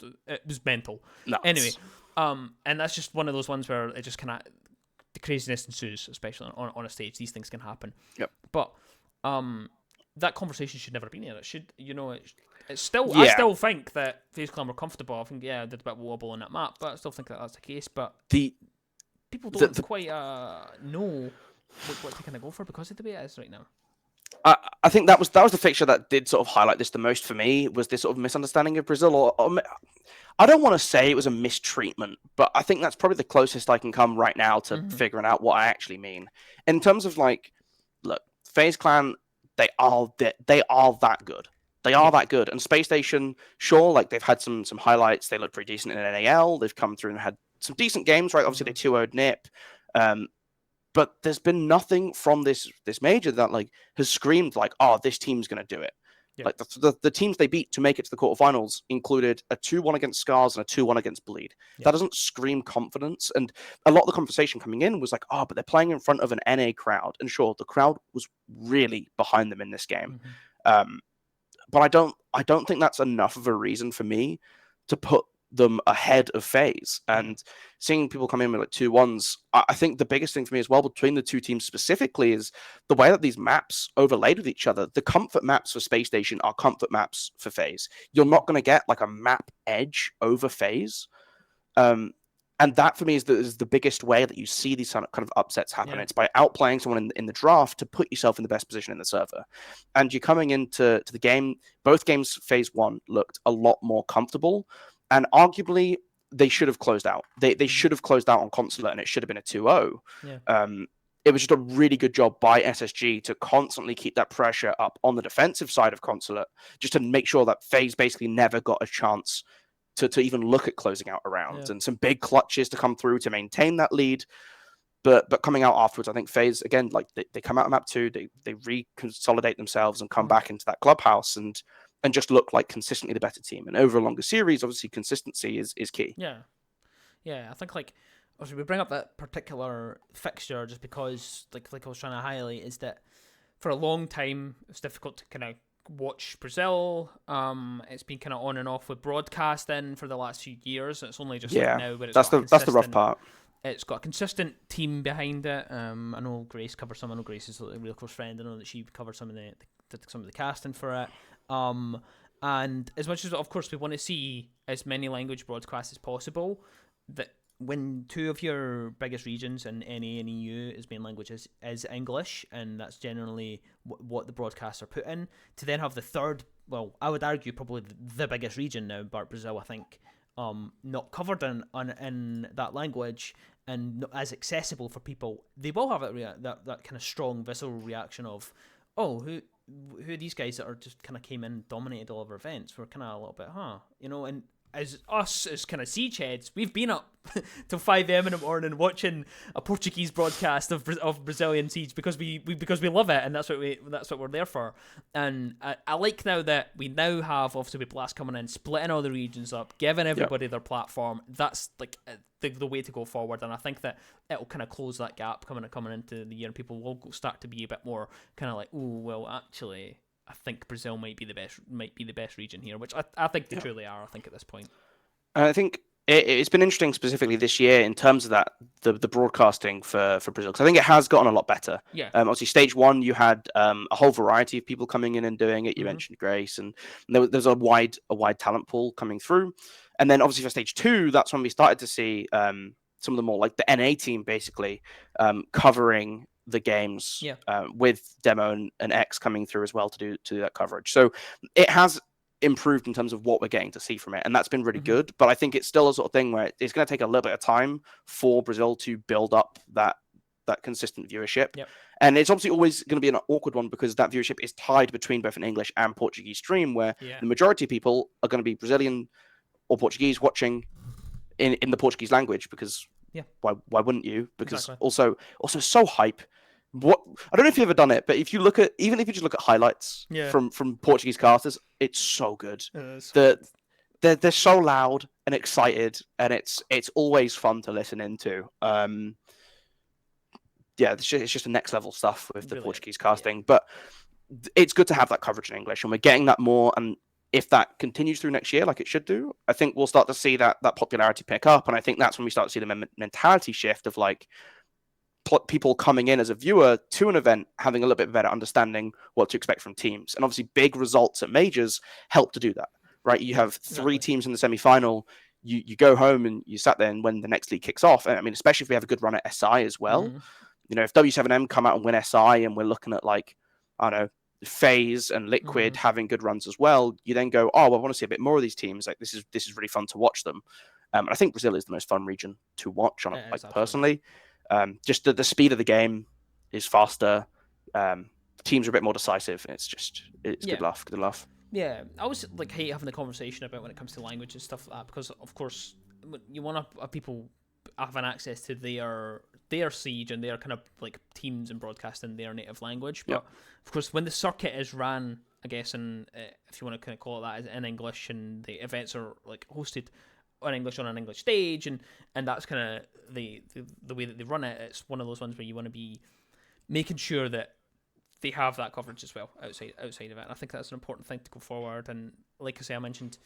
mental. Nuts. Anyway, and that's just one of those ones where it just kind of the craziness ensues, especially on a stage. These things can happen. Yep. But that conversation should never have been here. It should, It's still, I still think that FaZe Clan were comfortable. I think, did a bit of wobble on that map, but I still think that that's the case. But people don't quite know what to kind of go for because of the way it is right now. I think that was the fixture that did sort of highlight this the most for me, was this sort of misunderstanding of Brazil. Or I don't want to say it was a mistreatment, but I think that's probably the closest I can come right now to figuring out what I actually mean. In terms of like, look, FaZe Clan, they are that good. They are that good. And Space Station, sure, like they've had some highlights. They look pretty decent in NAL. They've come through and had some decent games, right? Obviously, they 2-0'd NIP. But but there's been nothing from this major that like has screamed like, oh, this team's going to do it. Yeah. Like the teams they beat to make it to the quarterfinals included a 2-1 against Scars and a 2-1 against Bleed. Yeah. That doesn't scream confidence. And a lot of the conversation coming in was like, oh, but they're playing in front of an NA crowd. And sure, the crowd was really behind them in this game. But I don't think that's enough of a reason for me to put them ahead of FaZe. And seeing people come in with like 2-1s, I think the biggest thing for me as well between the two teams specifically is the way that these maps overlaid with each other. The comfort maps for Space Station are comfort maps for FaZe. You're not going to get like a map edge over FaZe. And that for me is the biggest way that you see these kind of upsets happen. It's by outplaying someone in the draft to put yourself in the best position in the server. And you're coming into the game, both games FaZe 1 looked a lot more comfortable. And arguably, they should have closed out. They should have closed out on Consulate, and it should have been a 2-0. It was just a really good job by SSG to constantly keep that pressure up on the defensive side of Consulate, just to make sure that FaZe basically never got a chance to even look at closing out a round. And some big clutches to come through to maintain that lead. But coming out afterwards, I think FaZe, again, like they come out of map 2, they reconsolidate themselves and come back into that clubhouse and just look like consistently the better team. And over a longer series, obviously consistency is key. I think like obviously we bring up that particular fixture just because like I was trying to highlight is that for a long time it's difficult to kind of watch Brazil. It's been kind of on and off with broadcasting for the last few years. It's only just like now, but it's that's the rough part. It's got a consistent team behind it. I know Grace covers some. I know Grace is a real close friend. I know that she covered some of the casting for it. And as much as, of course, we want to see as many language broadcasts as possible, that when two of your biggest regions in NA and EU is main language is English, and that's generally what the broadcasts are put in, to then have the third, well, I would argue probably the biggest region now, Brazil, I think, not covered in that language and not as accessible for people, they will have that kind of strong visceral reaction of, oh, who are these guys that are just kind of came in and dominated all of our events? We're kind of a little bit, and as us as kind of siege heads, we've been up till 5 a.m. in the morning watching a Portuguese broadcast of Brazilian Siege because we love it, and that's what we're there for. And I like now that we now have, obviously with Blast coming in, splitting all the regions up, giving everybody their platform. That's like the way to go forward, and I think that it'll kind of close that gap coming into the year, and people will start to be a bit more kind of like, oh well, actually, I think Brazil might be the best region here, which I think they truly are. I think at this point, I think it's been interesting specifically this year in terms of that the broadcasting for Brazil, because I think it has gotten a lot better. Obviously, stage 1 you had a whole variety of people coming in and doing it. You mentioned Grace, and there's a wide talent pool coming through, and then obviously for stage 2, that's when we started to see some of the more like the NA team basically covering the games with Demo and X coming through as well to do that coverage. So it has improved in terms of what we're getting to see from it, and that's been really good. But I think it's still a sort of thing where it's going to take a little bit of time for Brazil to build up that consistent viewership. And it's obviously always going to be an awkward one because that viewership is tied between both an English and Portuguese stream, where the majority of people are going to be Brazilian or Portuguese watching in the Portuguese language because why wouldn't you? Because also so hype. What I don't know if you've ever done it, but if you just look at highlights from Portuguese casters, it's so good. They're so loud and excited, and it's always fun to listen into. It's just the next level stuff with the Portuguese casting, but it's good to have that coverage in English, and we're getting that more. And if that continues through next year, like it should do, I think we'll start to see that popularity pick up, and I think that's when we start to see the mentality shift of like people coming in as a viewer to an event having a little bit better understanding what to expect from teams. And obviously big results at majors help to do that, right? You have 3 teams in the semi-final, you go home and you sat there, and when the next league kicks off, I mean, especially if we have a good run at SI as well, if W7M come out and win SI and we're looking at like, I don't know, FaZe and Liquid having good runs as well, you then go, oh, well, I want to see a bit more of these teams. Like this is really fun to watch them. I think Brazil is the most fun region to watch on it, like personally. Just the speed of the game is faster. Teams are a bit more decisive. It's good laugh. Yeah, I always like hate having the conversation about when it comes to language and stuff like that because, of course, you want to have people having access to their their siege and their kind of like teams and broadcast in their native language. But Yep. of course, when the circuit is ran, I guess, in if you want to kind of call it that, in English, and the events are like hosted in English on an English stage, and that's kind of the way that they run it. It's one of those ones where you want to be making sure that they have that coverage as well outside of it. And I think that's an important thing to go forward. And like I say, I mentioned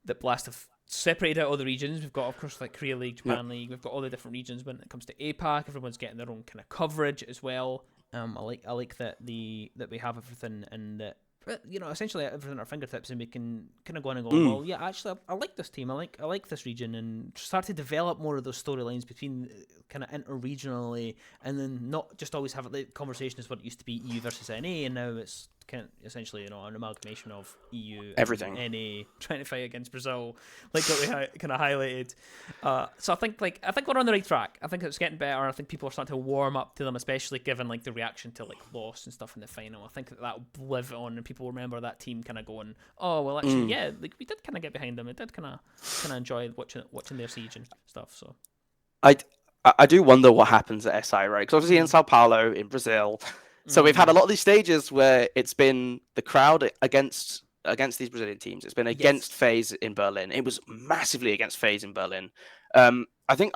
that Blast have separated out all the regions. We've got, of course, like Korea League, Japan League. We've got all the different regions when it comes to APAC. Everyone's getting their own kind of coverage as well. I like that we have everything, and that, you know, essentially everything at our fingertips, and we can kind of go in and go, well, yeah, actually, I like this team. I like this region, and start to develop more of those storylines between kind of inter-regionally, and then not just always have the conversation as what it used to be EU versus NA, and now it's kind of essentially, you know, an amalgamation of EU everything and NA trying to fight against Brazil, like what we kind of highlighted. So I think we're on the right track. I think it's getting better. I think people are starting to warm up to them, especially given like the reaction to like loss and stuff in the final. I think that will live on, and people remember that team kind of going, oh well, actually, yeah, like we did kind of get behind them. We did kind of enjoy watching their siege and stuff. So I do wonder what happens at SI, right? Because obviously in Sao Paulo, in Brazil, so we've had a lot of these stages where it's been the crowd against these Brazilian teams. It's been against FaZe in Berlin. It was massively against FaZe in Berlin. I think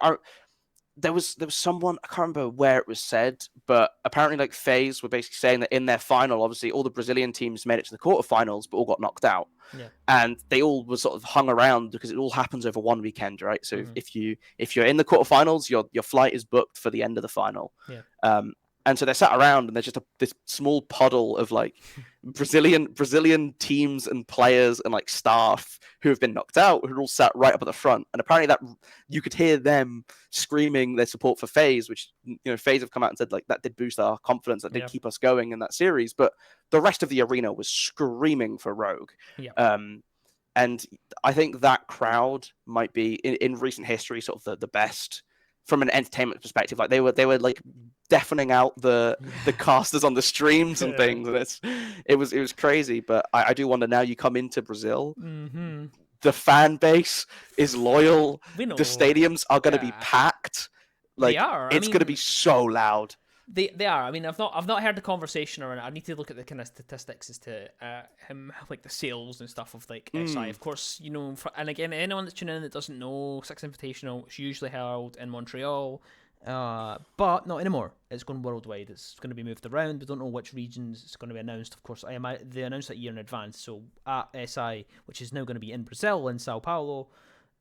there was someone, I can't remember where it was said, but apparently like FaZe were basically saying that in their final, obviously all the Brazilian teams made it to the quarterfinals, but all got knocked out. Yeah. And they all were sort of hung around because it all happens over one weekend, right? So if you're in the quarterfinals, your flight is booked for the end of the final. Yeah. And so they're sat around, and there's just this small puddle of like Brazilian teams and players and like staff who have been knocked out, who are all sat right up at the front. And apparently that you could hear them screaming their support for FaZe, which, you know, FaZe have come out and said like that did boost our confidence, that did keep us going in that series. But the rest of the arena was screaming for Rogue. Yeah. And I think that crowd might be in recent history sort of the best from an entertainment perspective. Like they were like deafening out the casters on the streams and things, and it was crazy. But I do wonder, now you come into Brazil, the fan base is loyal, the stadiums are going to be packed, like they are. It's going to be so loud. They are. I mean, I've not heard the conversation around it. I need to look at the kind of statistics as to him, like the sales and stuff of like SI. Of course, you know, and again, anyone that's tuning in that doesn't know, Six Invitational, it's usually held in Montreal, but not anymore. It's going worldwide. It's going to be moved around. We don't know which regions it's going to be announced. Of course, they announced that a year in advance. So at SI, which is now going to be in Brazil, in Sao Paulo,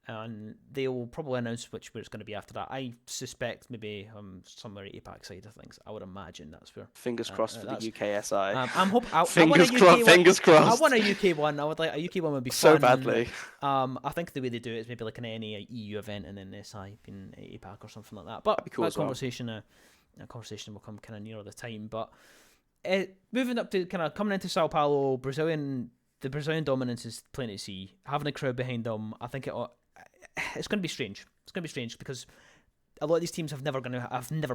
and they will probably announce where it's going to be after that. I suspect maybe somewhere APAC side of things. I would imagine that's where. Fingers crossed for the UK SI. I'm hoping. Fingers crossed. I want a UK one. I would like a UK one. Would be so fun. Badly. I think the way they do it is maybe like an NA EU event and then SI being APAC or something like that. But that'd be cool. That conversation will come kind of nearer the time. But moving up to kind of coming into Sao Paulo, the Brazilian dominance is plain to see. Having a crowd behind them, I think it's going to be strange. It's going to be strange because a lot of these teams have never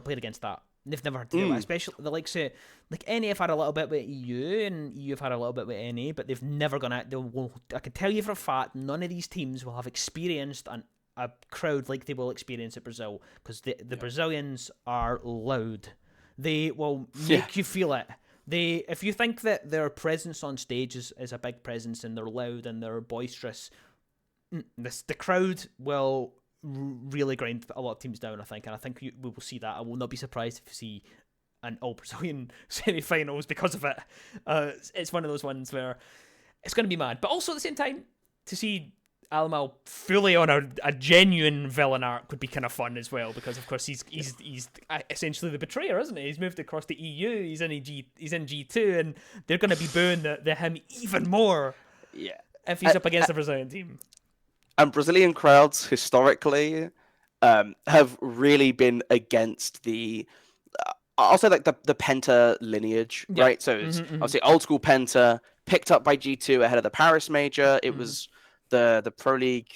played against that. They've never had to do that, especially the likes of like NA have had a little bit with EU and EU have had a little bit with NA, but they've never gone out. I can tell you for a fact, none of these teams will have experienced a crowd like they will experience at Brazil, because the Brazilians are loud. They will make you feel it. If you think that their presence on stage is a big presence and they're loud and they're boisterous, the crowd will really grind a lot of teams down, I think, and I think we will see that. I will not be surprised if you see an all-Brazilian semi-finals because of it. It's one of those ones where it's going to be mad, but also at the same time, to see Alamal fully on a genuine villain arc would be kind of fun as well, because of course he's essentially the betrayer, isn't he? He's moved across the EU, he's in G2, and they're going to be booing him even more if he's up against the Brazilian team. And Brazilian crowds historically have really been against the, I'll say like the Penta lineage, right? So it's obviously old school Penta, picked up by G2 ahead of the Paris major. It was the Pro League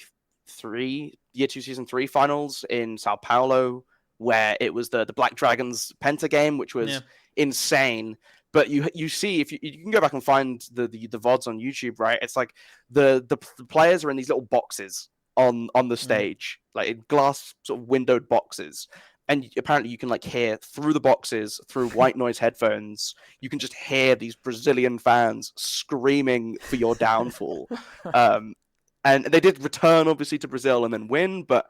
Year 2 Season 3 finals in Sao Paulo, where it was the Black Dragons Penta game, which was insane. But you see, if you can go back and find the VODs on YouTube, right? It's like the players are in these little boxes on the stage, like in glass sort of windowed boxes, and apparently you can like hear through the boxes, through white noise headphones, you can just hear these Brazilian fans screaming for your downfall. And they did return obviously to Brazil and then win, but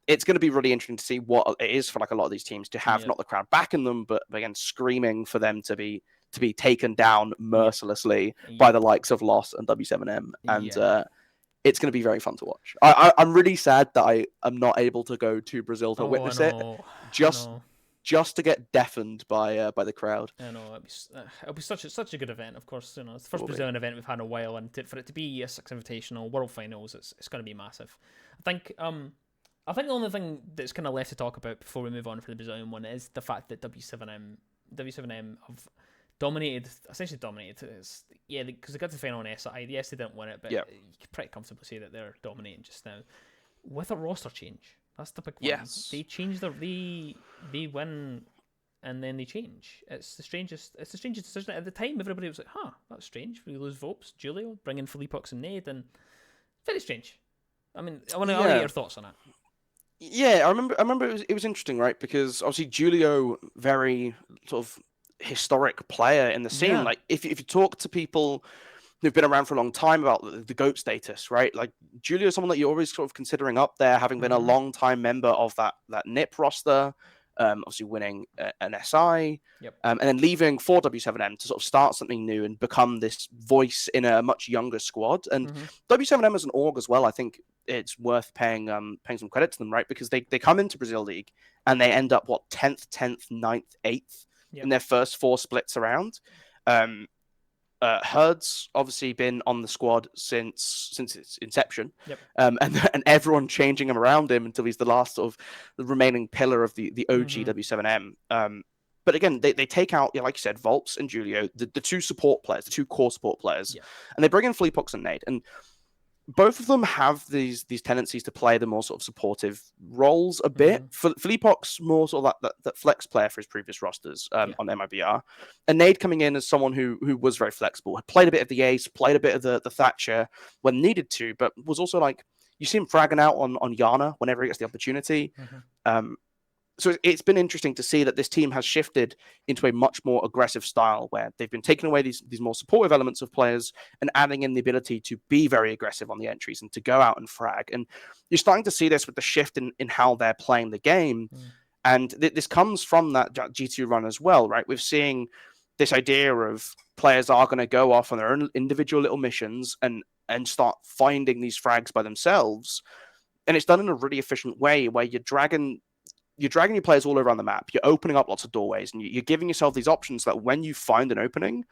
it's going to be really interesting to see what it is for like a lot of these teams to have not the crowd backing them, but again screaming for them to be taken down mercilessly by the likes of Lost and W7M, and it's going to be very fun to watch. I'm really sad that I am not able to go to Brazil to witness it, just to get deafened by the crowd. I know it'll be such a good event. Of course, it's the first Brazilian event we've had in a while, and for it to be a Six Invitational World Finals, it's going to be massive. I think the only thing that's kind of left to talk about before we move on for the Brazilian one is the fact that W7M have essentially dominated. Because they got to the final on SI. Yes, they didn't win it, but you can pretty comfortably say that they're dominating just now. With a roster change, that's the big one. Yes. They change they win, and then they change. It's the strangest decision. At the time, everybody was like, that's strange. We lose Vopes, Julio, bring in Felipox and Nade, and very strange. I mean, I want to get your thoughts on it. Yeah, I remember it was interesting, right? Because obviously Julio, very sort of historic player in the scene. Yeah. Like if you talk to people who've been around for a long time about the GOAT status, right? Like Julio is someone that you're always sort of considering up there, having been a long time member of that NIP roster, obviously winning an SI, and then leaving for W7M to sort of start something new and become this voice in a much younger squad. And W7M as an org as well, I think it's worth paying some credit to them, right? Because they come into Brazil League and they end up 10th, 9th, 8th in their first 4 splits around. Herd's obviously been on the squad since its inception, and everyone changing him around him until he's the last sort of the remaining pillar of the OG W7M. But again, they take out, like you said, Volps and Julio, the two support players, the two core support players, and they bring in Fleepox and Nade. And both of them have these tendencies to play the more sort of supportive roles a bit. Fleepox more sort of that flex player for his previous rosters on MIBR. And Nade coming in as someone who was very flexible, had played a bit of the Ace, played a bit of the Thatcher when needed to, but was also like, you see him fragging out on Yana whenever he gets the opportunity. So it's been interesting to see that this team has shifted into a much more aggressive style where they've been taking away these more supportive elements of players and adding in the ability to be very aggressive on the entries and to go out and frag. And you're starting to see this with the shift in how they're playing the game. And this comes from that G2 run as well, right? We're seeing this idea of players are going to go off on their own individual little missions and start finding these frags by themselves. And it's done in a really efficient way where you're dragging your players all around the map. You're opening up lots of doorways, and you're giving yourself these options that when you find an opening,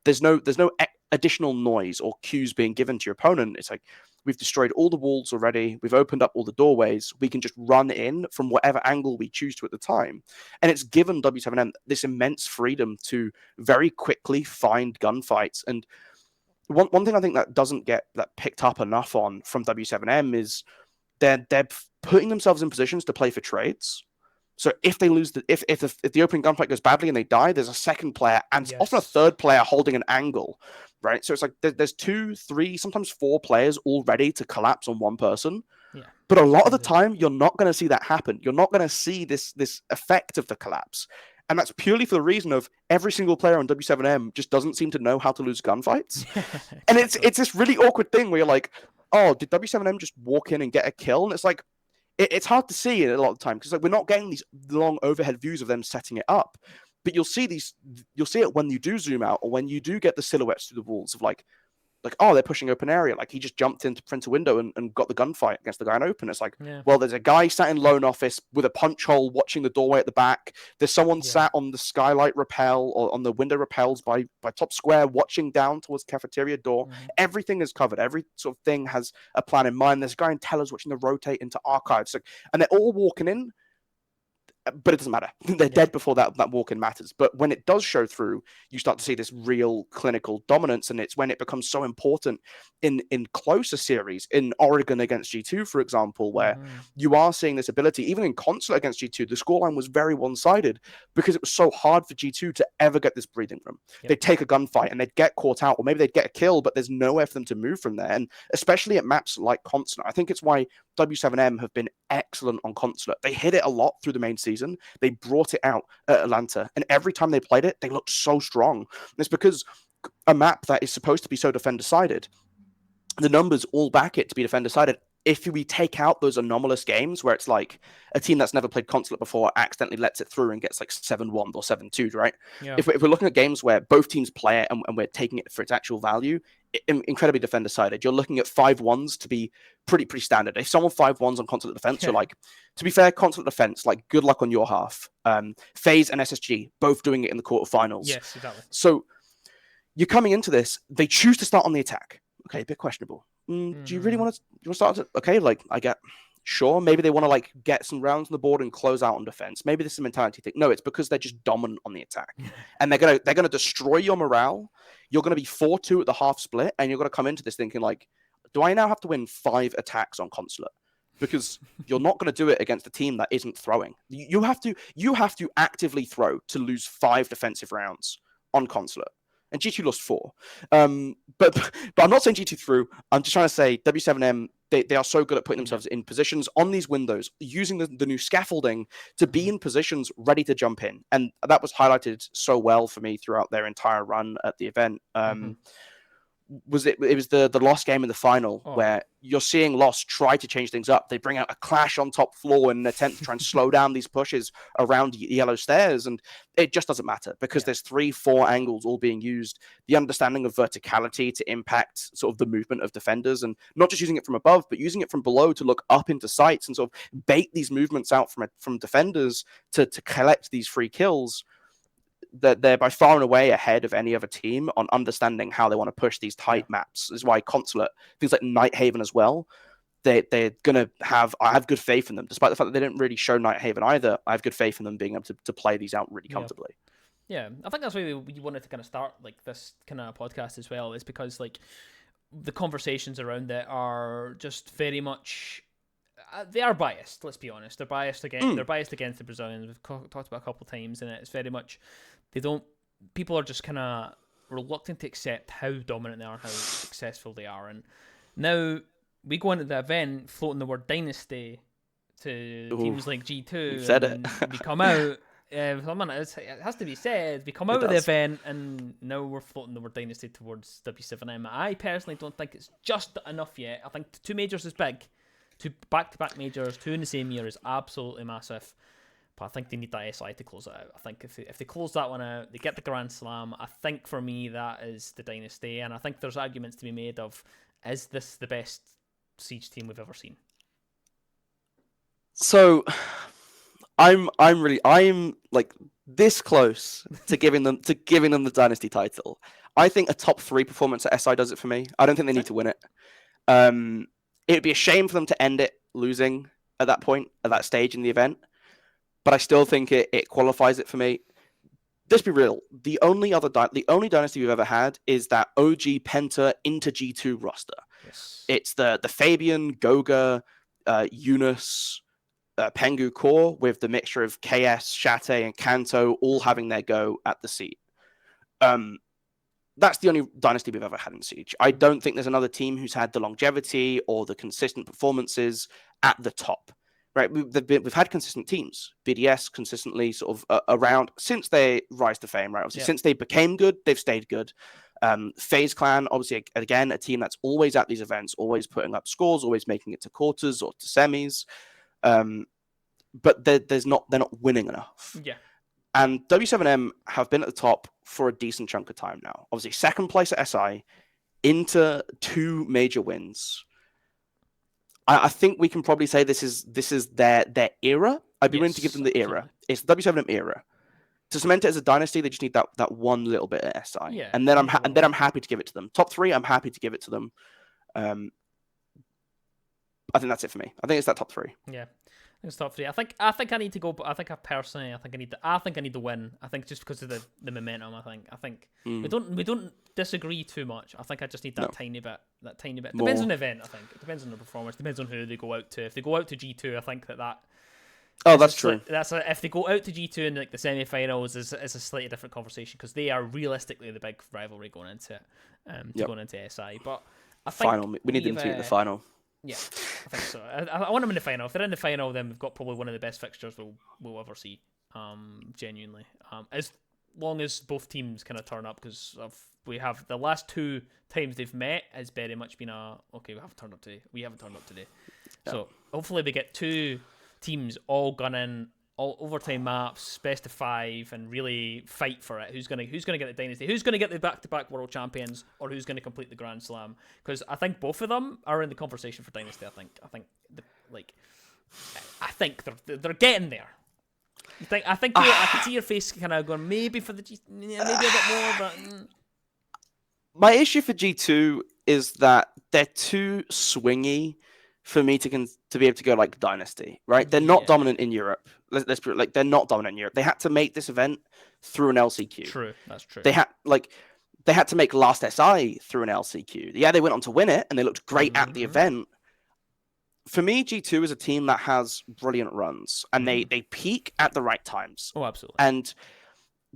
there's no additional noise or cues being given to your opponent. It's like, we've destroyed all the walls already. We've opened up all the doorways. We can just run in from whatever angle we choose to at the time. And it's given W7M this immense freedom to very quickly find gunfights. And one thing I think that doesn't get that picked up enough on from W7M is they're putting themselves in positions to play for trades. So if they lose if the opening gunfight goes badly and they die, there's a second player and often a third player holding an angle, right? So it's like there's 2, 3, sometimes 4 players all ready to collapse on one person. But a lot of the time, you're not going to see that happen. You're not going to see this effect of the collapse. And that's purely for the reason of every single player on W7M just doesn't seem to know how to lose gunfights. And it's this really awkward thing where you're like, oh, did W7M just walk in and get a kill? And it's like, it's hard to see it a lot of the time because like we're not getting these long overhead views of them setting it up, but you'll see it when you do zoom out or when you do get the silhouettes through the walls of like, oh, they're pushing open area. Like he just jumped into print a window and got the gunfight against the guy in open. It's like, well, there's a guy sat in lone office with a punch hole watching the doorway at the back. There's someone sat on the skylight rappel or on the window rappels by top square watching down towards cafeteria door. Everything is covered. Every sort of thing has a plan in mind. There's a guy in tellers watching the rotate into archives. And they're all walking in. But it doesn't matter. They're dead before that walk-in matters. But when it does show through, you start to see this real clinical dominance, and it's when it becomes so important in closer series, in Oregon against G2, for example, where you are seeing this ability. Even in Consulate against G2, the scoreline was very one-sided because it was so hard for G2 to ever get this breathing room. They'd take a gunfight and they'd get caught out, or maybe they'd get a kill, but there's nowhere for them to move from there. And especially at maps like Consulate, I think it's why W7M have been excellent on Consulate. They hit it a lot through the main season. They brought it out at Atlanta, and every time they played it, they looked so strong. And it's because a map that is supposed to be so defender-sided, the numbers all back it to be defender-sided. If we take out those anomalous games where it's like a team that's never played Consulate before accidentally lets it through and gets like 7-1 or 7-2, right? Yeah. If we're looking at games where both teams play it and we're taking it for its actual value, incredibly defender-sided. You're looking at 5-1s to be pretty standard. If someone 5-1s on Consulate defense, you're like, to be fair, Consulate defense, like, good luck on your half. FaZe and SSG, both doing it in the quarterfinals. Yes, exactly. So you're coming into this, they choose to start on the attack. Okay, a bit questionable. Do you really want to start? Okay, like, I get, sure, maybe they want to like get some rounds on the board and close out on defense. Maybe this is a mentality thing. No, it's because they're just dominant on the attack, and they're gonna destroy your morale. You're gonna be 4-2 at the half split, and you're gonna come into this thinking like, do I now have to win 5 attacks on Consulate? Because you're not going to do it against a team that isn't throwing. You have to actively throw to lose 5 defensive rounds on Consulate. And G2 lost 4. But I'm not saying G2 threw. I'm just trying to say W7M, they are so good at putting themselves in positions on these windows, using the new scaffolding to be in positions ready to jump in. And that was highlighted so well for me throughout their entire run at the event. It was the Lost game in the final where you're seeing Lost try to change things up. They bring out a clash on top floor in an attempt to try and slow down these pushes around yellow stairs, and it just doesn't matter because there's 3-4 angles all being used. The understanding of verticality to impact sort of the movement of defenders, and not just using it from above, but using it from below to look up into sights and sort of bait these movements out from defenders to collect these free kills. That they're by far and away ahead of any other team on understanding how they want to push these tight maps. This is why Consulate, things like Nighthaven as well, they're going to have, I have good faith in them. Despite the fact that they didn't really show Nighthaven either, I have good faith in them being able to play these out really comfortably. Yeah, I think that's why we wanted to kind of start like this kind of podcast as well, is because like the conversations around it are just very much... they are biased, let's be honest. They're biased against the Brazilians. We've talked about a couple of times, and it's very much people are just kind of reluctant to accept how dominant they are, how successful they are. And now we go into the event floating the word dynasty to teams like G2. Said it. We come out. It has to be said. We come out of the event, and now we're floating the word dynasty towards W7M. I personally don't think it's just enough yet. I think 2 majors is big. 2 back-to-back majors, 2 in the same year is absolutely massive. But I think they need that SI to close it out. I think if they close that one out, they get the Grand Slam. I think for me that is the dynasty, and I think there's arguments to be made of, is this the best Siege team we've ever seen? So I'm like this close to giving them the dynasty title. I think a top 3 performance at SI does it for me. I don't think they need to win it. It would be a shame for them to end it losing at that point, at that stage in the event. But I still think it qualifies it for me. Let's be real. The only dynasty we've ever had is that OG Penta into G2 roster. Yes. It's the Fabian, Goga, Eunice, Pengu core with the mixture of KS, Shate, and Kanto all having their go at the seat. That's the only dynasty we've ever had in Siege. I don't think there's another team who's had the longevity or the consistent performances at the top. Right, we've had consistent teams. BDS consistently sort of around since they rise to fame. Right, obviously since they became good, they've stayed good. FaZe Clan, obviously, again, a team that's always at these events, always putting up scores, always making it to quarters or to semis. But they're not winning enough. Yeah. And W7M have been at the top for a decent chunk of time now. Obviously, second place at SI, into 2 major wins. I think we can probably say this is their era. I'd be willing to give them the era. It's the W7M era. To cement it as a dynasty, they just need that one little bit at SI. Yeah. And then I'm happy to give it to them. Top 3, I'm happy to give it to them. I think that's it for me. I think it's that top 3. Yeah. It's top 3. I think I need to go, but I think I need to win. I think just because of the momentum. I think we don't disagree too much. I think I just need that tiny bit. Depends on the event. I think it depends on the performance. Depends on who they go out to. If they go out to G2, I think that. Oh, that's true. If they go out to G2 in like the semi-finals, is a slightly different conversation because they are realistically the big rivalry going into it, going into SI. But I think final. We need them to get the final. Yeah, I think so. I want them in the final. If they're in the final, then we've got probably one of the best fixtures we'll ever see. Genuinely. As long as both teams kind of turn up, because we have the last two times they've met has very much been okay. We haven't turned up today. Yeah. So hopefully we get two teams all gunning, all overtime maps, best of 5, and really fight for it. Who's gonna get the dynasty? Who's gonna get the back-to-back world champions, or who's gonna complete the Grand Slam? Because I think both of them are in the conversation for dynasty. I think they're getting there. I can see your face kind of going maybe for the maybe a bit more, but my issue for G2 is that they're too swingy for me to be able to go like dynasty, right? They're not dominant in Europe. Let's put it like they're not dominant in Europe. They had to make this event through an LCQ. True, that's true. They had to make Last SI through an LCQ. Yeah, they went on to win it and they looked great at the event. For me, G2 is a team that has brilliant runs and they peak at the right times. Oh, absolutely. And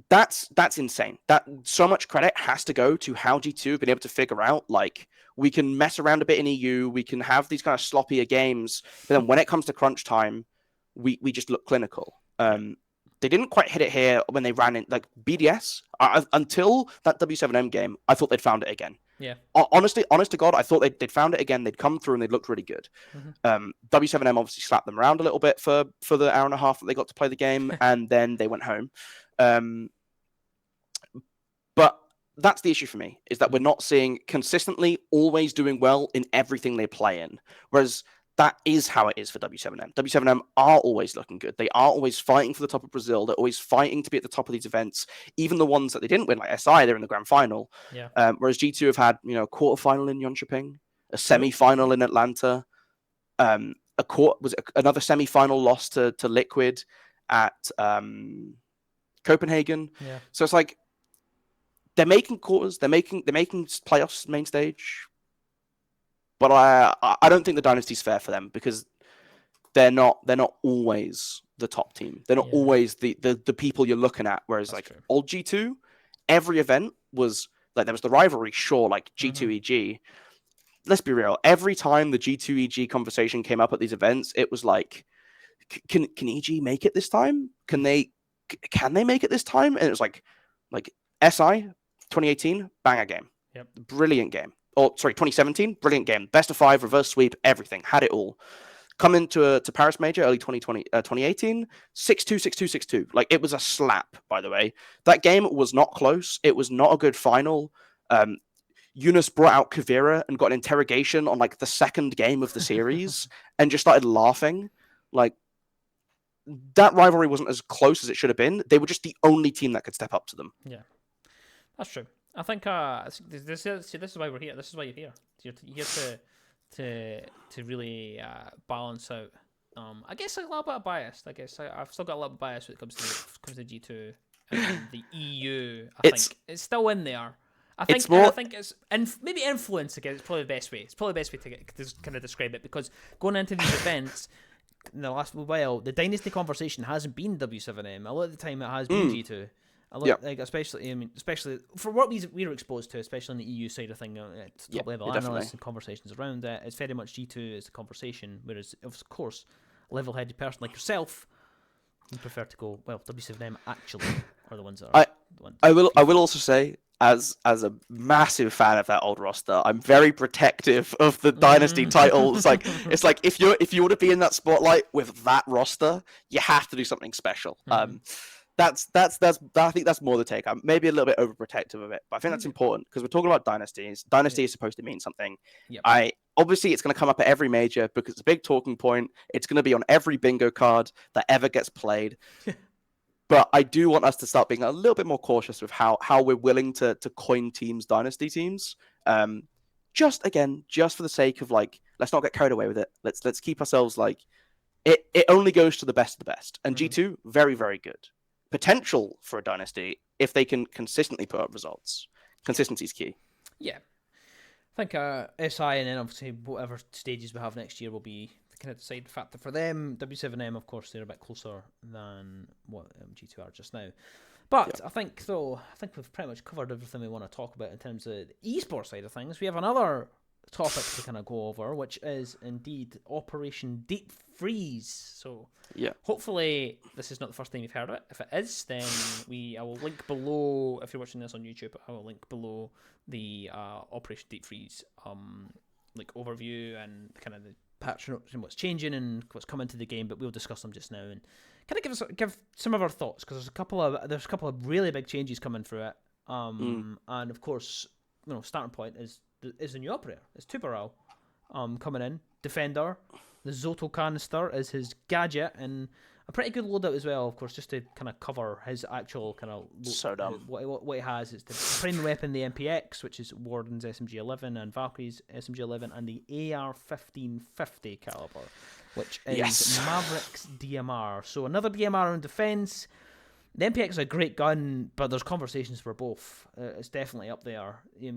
that's insane. That so much credit has to go to how G2 have been able to figure out, like, we can mess around a bit in EU, we can have these kind of sloppier games, but then when it comes to crunch time, we just look clinical. They didn't quite hit it here when they ran in, like, BDS. Until that W7M game, I thought they'd found it again. Yeah. Honest to God, I thought they'd found it again. They'd come through and they'd looked really good. W7M obviously slapped them around a little bit for the hour and a half that they got to play the game, and then they went home. But that's the issue for me, is that we're not seeing consistently always doing well in everything they play in. Whereas that is how it is for W7M. W7M are always looking good. They are always fighting for the top of Brazil. They're always fighting to be at the top of these events. Even the ones that they didn't win, like SI, they're in the grand final. Yeah. Whereas G2 have had, a quarterfinal in Jönköping, a semi-final in Atlanta, another semi-final loss to Liquid at Copenhagen. Yeah. So it's like they're making quarters, they're making playoffs main stage. But I don't think the dynasty's fair for them, because they're not always the top team. They're not always the people you're looking at. Whereas that's like true. Old G2, every event was like, there was the rivalry, sure, like G2 EG. Let's be real. Every time the G2 EG conversation came up at these events, it was like, can EG make it this time? Can they make it this time? And it was like SI 2018, banger game. Yep. Brilliant game. 2017, brilliant game. Best of 5, reverse sweep, everything. Had it all. Come into Paris Major early 2018, 6-2, 6-2, 6-2. Like, it was a slap, by the way. That game was not close. It was not a good final. Eunice brought out Kavira and got an interrogation on, like, the second game of the series and just started laughing. Like, that rivalry wasn't as close as it should have been. They were just the only team that could step up to them. Yeah, that's true. I think this is why we're here. This is why you're here. You're here to really balance out. I guess a little bit of bias. I guess I've still got a little bit of bias when it comes to G2 and the EU. I think it's still in there. I think it's maybe influence again. It's probably the best way. It's probably the best way to kind of describe it, because going into these events in the last while, the dynasty conversation hasn't been W7M. A lot of the time, it has been G2. Like especially for what we were exposed to, especially on the EU side of thing, top level analysts and conversations around it. It's very much G2 is the conversation, whereas of course, a level-headed person like yourself, you prefer to go, well, W7M actually are the ones that are. I will also say, as a massive fan of that old roster, I'm very protective of the dynasty titles. Like, it's like if you want to be in that spotlight with that roster, you have to do something special. I think that's more the take. I'm maybe a little bit overprotective of it, but I think that's important, because we're talking about dynasties. Dynasty is supposed to mean something. Yep. Obviously it's going to come up at every major because it's a big talking point. It's going to be on every bingo card that ever gets played. But I do want us to start being a little bit more cautious with how we're willing to coin teams, dynasty teams. Just for the sake of, like, let's not get carried away with it. Let's keep ourselves, like, it only goes to the best of the best. And G2, very, very good. Potential for a dynasty if they can consistently put up results. Consistency is key. Yeah. I think SI and then obviously whatever stages we have next year will be the kind of decide factor for them. W7M, of course, they're a bit closer than what G2 are just now. But I think we've pretty much covered everything we want to talk about in terms of the esports side of things. We have another topic to kind of go over, which is indeed Operation Deep Freeze. So Yeah. hopefully this is not the first time you've heard of it. If it is, then I will link below. If you're watching this on YouTube, I will link below the Operation Deep Freeze like overview and kind of the patch notes and what's changing and what's coming to the game. But we'll discuss them just now and kind of give some of our thoughts, because there's a couple of really big changes coming through it. And of course, starting point is the new operator. It's Tubarão coming in. Defender. The Zoto canister is his gadget, and a pretty good loadout as well, of course, just to kind of cover his actual kind of... So dumb. What he has is the primary weapon, the MPX, which is Warden's SMG-11 and Valkyrie's SMG-11, and the AR-1550 caliber, which is Maverick's DMR. So another DMR in defense. The MPX is a great gun, but there's conversations for both. It's definitely up there.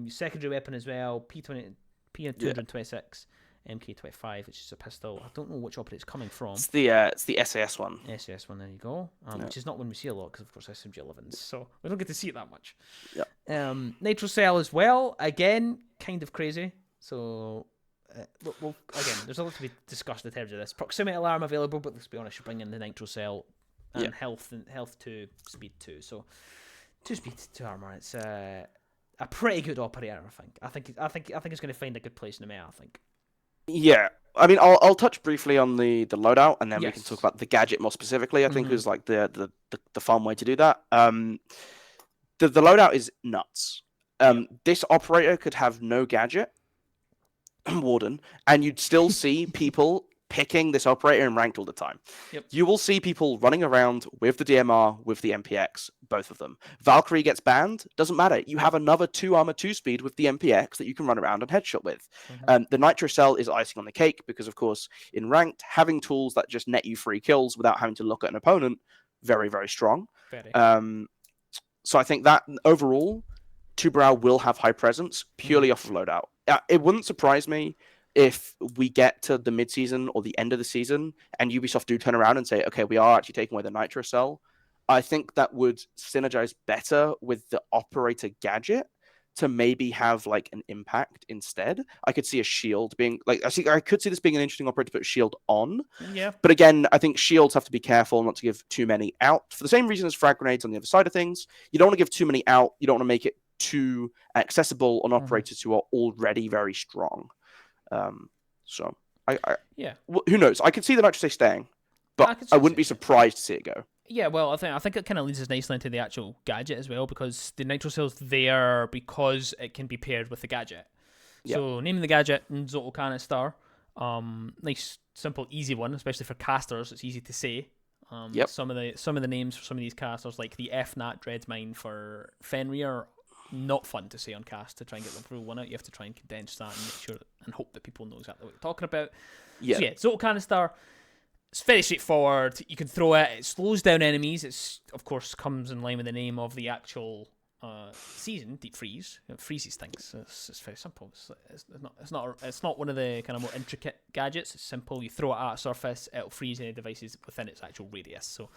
Secondary weapon as well, P226, MK25, which is a pistol. I don't know which operator it's coming from. It's the SAS one. SAS one, there you go. Which is not one we see a lot, because of course SMG-11s, so we don't get to see it that much. Yeah. Nitro Cell as well. Again, kind of crazy. So, well, again, there's a lot to be discussed in terms of this. Proximity alarm available, but let's be honest, you bring in the Nitro Cell and health 2, speed 2. So 2 speed, 2 armor. It's a pretty good operator, I think. I think it's going to find a good place in the meta, I think. Yeah, I mean, I'll touch briefly on the loadout, and then we can talk about the gadget more specifically. I think is like the fun way to do that. The loadout is nuts. This operator could have no gadget, Warden, and you'd still see people picking this operator in ranked all the time. Yep. You will see people running around with the DMR, with the MPX, both of them. Valkyrie gets banned, doesn't matter. You have another 2 armor, 2 speed with the MPX that you can run around and headshot with. The Nitro Cell is icing on the cake because, of course, in ranked, having tools that just net you free kills without having to look at an opponent, very, very strong. So I think that overall, Tubarão will have high presence purely off of loadout. It wouldn't surprise me if we get to the mid-season or the end of the season and Ubisoft do turn around and say, okay, we are actually taking away the Nitro Cell. I think that would synergize better with the operator gadget to maybe have like an impact instead. I could see a shield being like, I could see this being an interesting operator to put a shield on. Yeah. But again, I think shields have to be careful not to give too many out for the same reason as frag grenades on the other side of things. You don't want to give too many out. You don't want to make it too accessible on operators who are already very strong. So who knows? I could see the Nitro Cell staying, but I wouldn't be surprised to see it go. Yeah, well, I think it kind of leads us nicely into the actual gadget as well, because the Nitro Cell's there because it can be paired with the gadget. Yep. So naming the gadget Zoto canister, nice, simple, easy one, especially for casters. It's easy to say. Some of the names for some of these casters, like the FNAT Dreadsmine for Fenrir, not fun to say on cast to try and get the full one out. You have to try and condense that and make sure and hope that people know exactly what you're talking about. So Zoto canister, it's very straightforward. You can throw it. It slows down enemies. It's of course comes in line with the name of the actual season, Deep Freeze. It freezes things. It's very simple. It's not one of the kind of more intricate gadgets. It's simple. You throw it at a surface, it'll freeze any devices within its actual radius. So,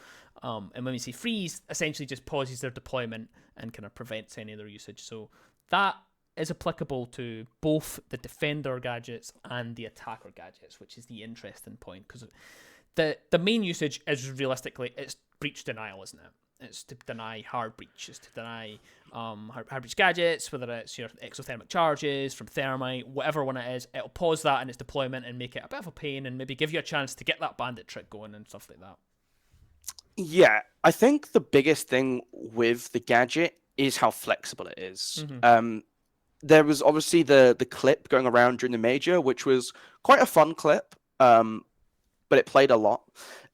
and when we say freeze, essentially just pauses their deployment and kind of prevents any other usage. So that is applicable to both the defender gadgets and the attacker gadgets, which is the interesting point, because the main usage is realistically it's breach denial, isn't it? It's to deny hard breach. It's to deny hard breach gadgets, whether it's your exothermic charges from thermite, whatever one it is. It'll pause that in its deployment and make it a bit of a pain, and maybe give you a chance to get that bandit trick going and stuff like that. Yeah, I think the biggest thing with the gadget is how flexible it is. There was obviously the clip going around during the major, which was quite a fun clip, but it played a lot,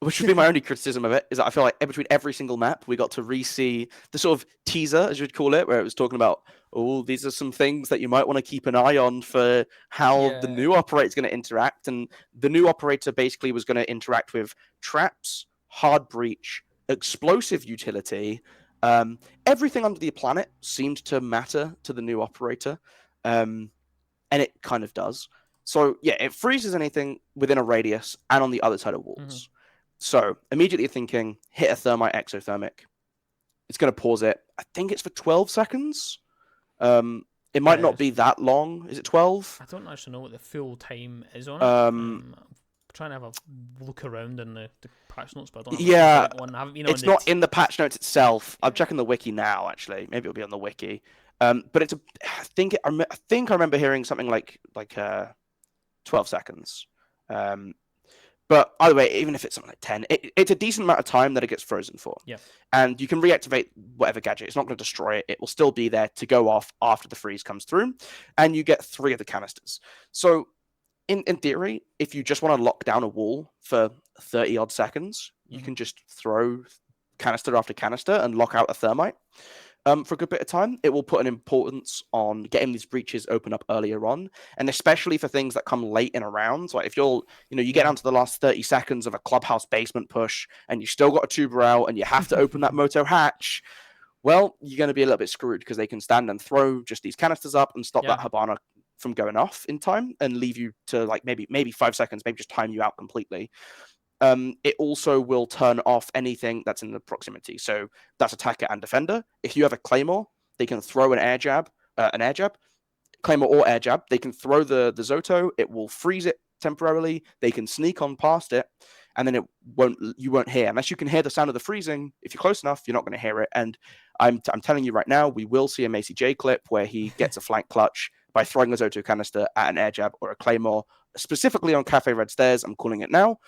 which would be my only criticism of it, is that I feel like in between every single map, we got to re-see the sort of teaser, as you'd call it, where it was talking about, oh, these are some things that you might want to keep an eye on for how the new operator is going to interact. And the new operator basically was going to interact with traps, hard breach, explosive utility. Everything under the planet seemed to matter to the new operator, and it kind of does. So yeah, it freezes anything within a radius and on the other side of walls. So immediately thinking, hit a thermite exothermic. It's going to pause it. I think it's for 12 seconds. It might not be that long. Is it 12? I don't actually know what the full time is on it. Um, I'm trying to have a look around in the patch notes, but I don't have yeah, one. I haven't been it's on not in the patch notes itself. Yeah. I'm checking the wiki now. Actually, maybe it'll be on the wiki. But it's I think I remember hearing something like 12 seconds. But either way, even if it's something like 10, it's a decent amount of time that it gets frozen for. Yeah. And you can reactivate whatever gadget. It's not going to destroy it. It will still be there to go off after the freeze comes through. And you get 3 of the canisters. So in theory, if you just want to lock down a wall for 30 odd seconds, you can just throw canister after canister and lock out a thermite. For a good bit of time, it will put an importance on getting these breaches open up earlier on, and especially for things that come late in a round. Like if you get down to the last 30 seconds of a clubhouse basement push, and you still got a tuber out, and you have to open that moto hatch, well, you're going to be a little bit screwed because they can stand and throw just these canisters up and stop that Habana from going off in time and leave you to like maybe 5 seconds, maybe just time you out completely. It also will turn off anything that's in the proximity. So that's attacker and defender. If you have a Claymore, they can throw an air jab, Claymore or air jab. They can throw the Zoto. It will freeze it temporarily. They can sneak on past it, and then you won't hear unless you can hear the sound of the freezing. If you're close enough, you're not going to hear it. And I'm telling you right now, we will see a Macy J clip where he gets a flank clutch by throwing a Zoto canister at an air jab or a Claymore, specifically on Cafe Red Stairs. I'm calling it now.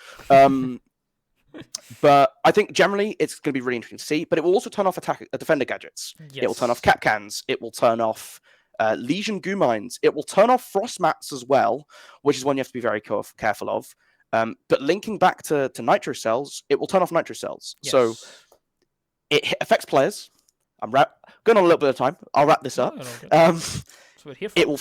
But I think generally it's going to be really interesting to see. But it will also turn off defender gadgets. Yes. It will turn off cap cans. It will turn off Legion goo mines. It will turn off frost mats as well, which is one you have to be very careful of. But linking back to nitro cells, it will turn off nitro cells. Yes. So it affects players. I'm going on a little bit of time. I'll wrap this up. It will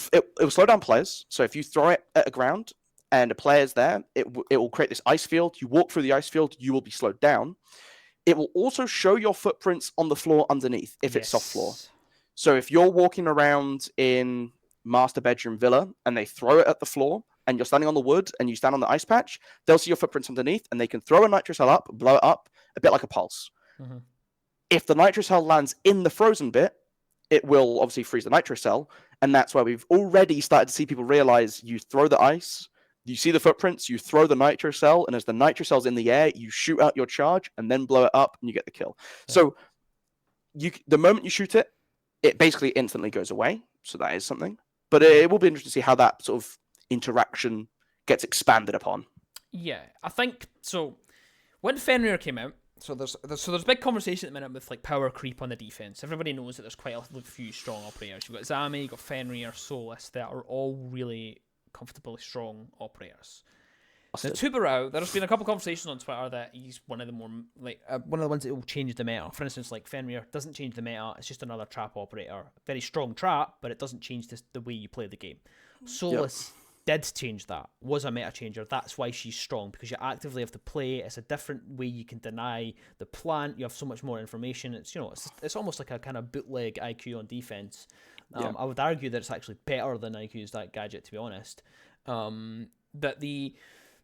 slow down players. So if you throw it at a ground and a player's there, it will create this ice field. You walk through the ice field, you will be slowed down. It will also show your footprints on the floor underneath if it's soft floor. So if you're walking around in master bedroom villa and they throw it at the floor and you're standing on the wood and you stand on the ice patch, they'll see your footprints underneath and they can throw a nitro cell up, blow it up, a bit like a pulse. Mm-hmm. If the nitro cell lands in the frozen bit, it will obviously freeze the nitro cell. And that's where we've already started to see people realize you throw the ice, you see the footprints, you throw the nitro cell, and as the nitro cell's in the air, you shoot out your charge and then blow it up and you get the kill. Yeah. So the moment you shoot it, it basically instantly goes away. So that is something. But it will be interesting to see how that sort of interaction gets expanded upon. Yeah, I think so. When Fenrir came out, so there's a big conversation at the minute with like power creep on the defense. Everybody knows that there's quite a few strong operators. You've got Zami, you've got Fenrir, Solus, that are all really comfortably strong operators. Now, Tubarão, there's been a couple of conversations on Twitter that he's one of the more one of the ones that will change the meta. For instance, like Fenrir doesn't change the meta; it's just another trap operator. Very strong trap, but it doesn't change the way you play the game. Solus did change that. Was a meta changer. That's why she's strong, because you actively have to play. It's a different way you can deny the plant. You have so much more information. It's it's almost like a kind of bootleg IQ on defense. I would argue that it's actually better than IQ's that gadget, to be honest.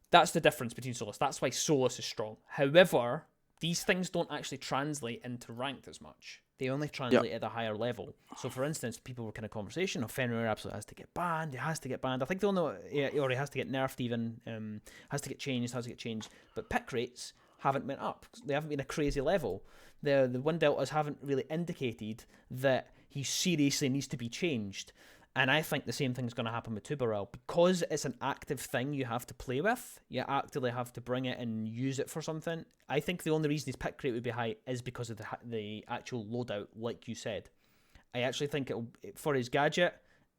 That's the difference between Solus. That's why Solus is strong. However, these things don't actually translate into ranked as much. They only translate at a higher level. So, for instance, people were kind of conversation of Fenrir absolutely has to get banned. He has to get banned. I think they'll know, or he has to get nerfed even. Has to get changed. But pick rates haven't went up. They haven't been a crazy level. The win deltas haven't really indicated that he seriously needs to be changed. And I think the same thing's going to happen with Tubarão. Because it's an active thing you have to play with, you actively have to bring it and use it for something. I think the only reason his pick rate would be high is because of the actual loadout, like you said. I actually think for his gadget,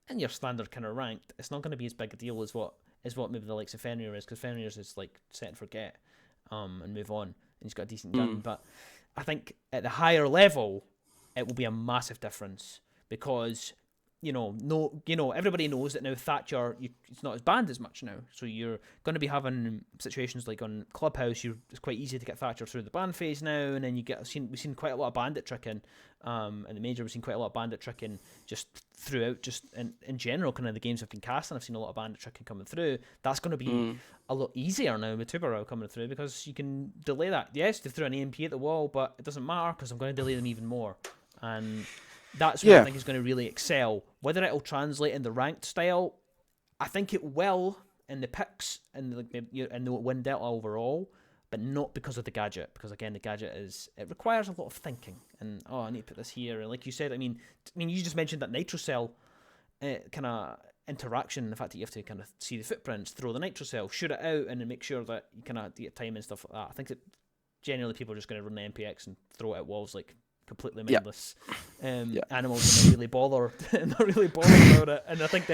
and your standard kind of ranked, it's not going to be as big a deal as what maybe the likes of Fenrir is, because Fenrir is like set and forget and move on. And he's got a decent gun. But I think at the higher level, it will be a massive difference, because everybody knows that now Thatcher, it's not as banned as much now. So you're going to be having situations like on Clubhouse. It's quite easy to get Thatcher through the ban phase now, and then we've seen quite a lot of bandit tricking. And the major, we've seen quite a lot of bandit tricking just throughout, just in general, kind of the games I've been casting. I've seen a lot of bandit tricking coming through. That's going to be a lot easier now with Tubarão coming through, because you can delay that. Yes, they threw an AMP at the wall, but it doesn't matter because I'm going to delay them even more. And That's where I think he's going to really excel. Whether it'll translate in the ranked style, I think it will in the picks and the win delta overall, but not because of the gadget. Because again, the gadget it requires a lot of thinking, and I need to put this here. And like you said, I mean, you just mentioned that Nitro Cell kind of interaction, the fact that you have to kind of see the footprints, throw the Nitro Cell, shoot it out, and then make sure that you kind of get time and stuff like that. I think that generally people are just going to run the MPX and throw it at walls like completely mindless animals, and not really bother, about it. And I think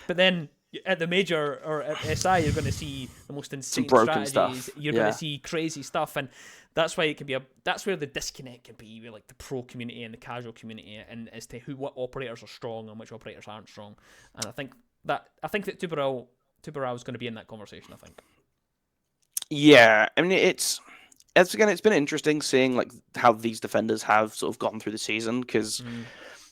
but then at the major or at SI, you're going to see the most insane strategies. Stuff. You're going to see crazy stuff, and that's why it can be that's where the disconnect can be with like the pro community and the casual community, and as to what operators are strong and which operators aren't strong. And I think that Tuberel is going to be in that conversation. I think. Yeah, I mean it's been interesting seeing like how these defenders have sort of gone through the season, because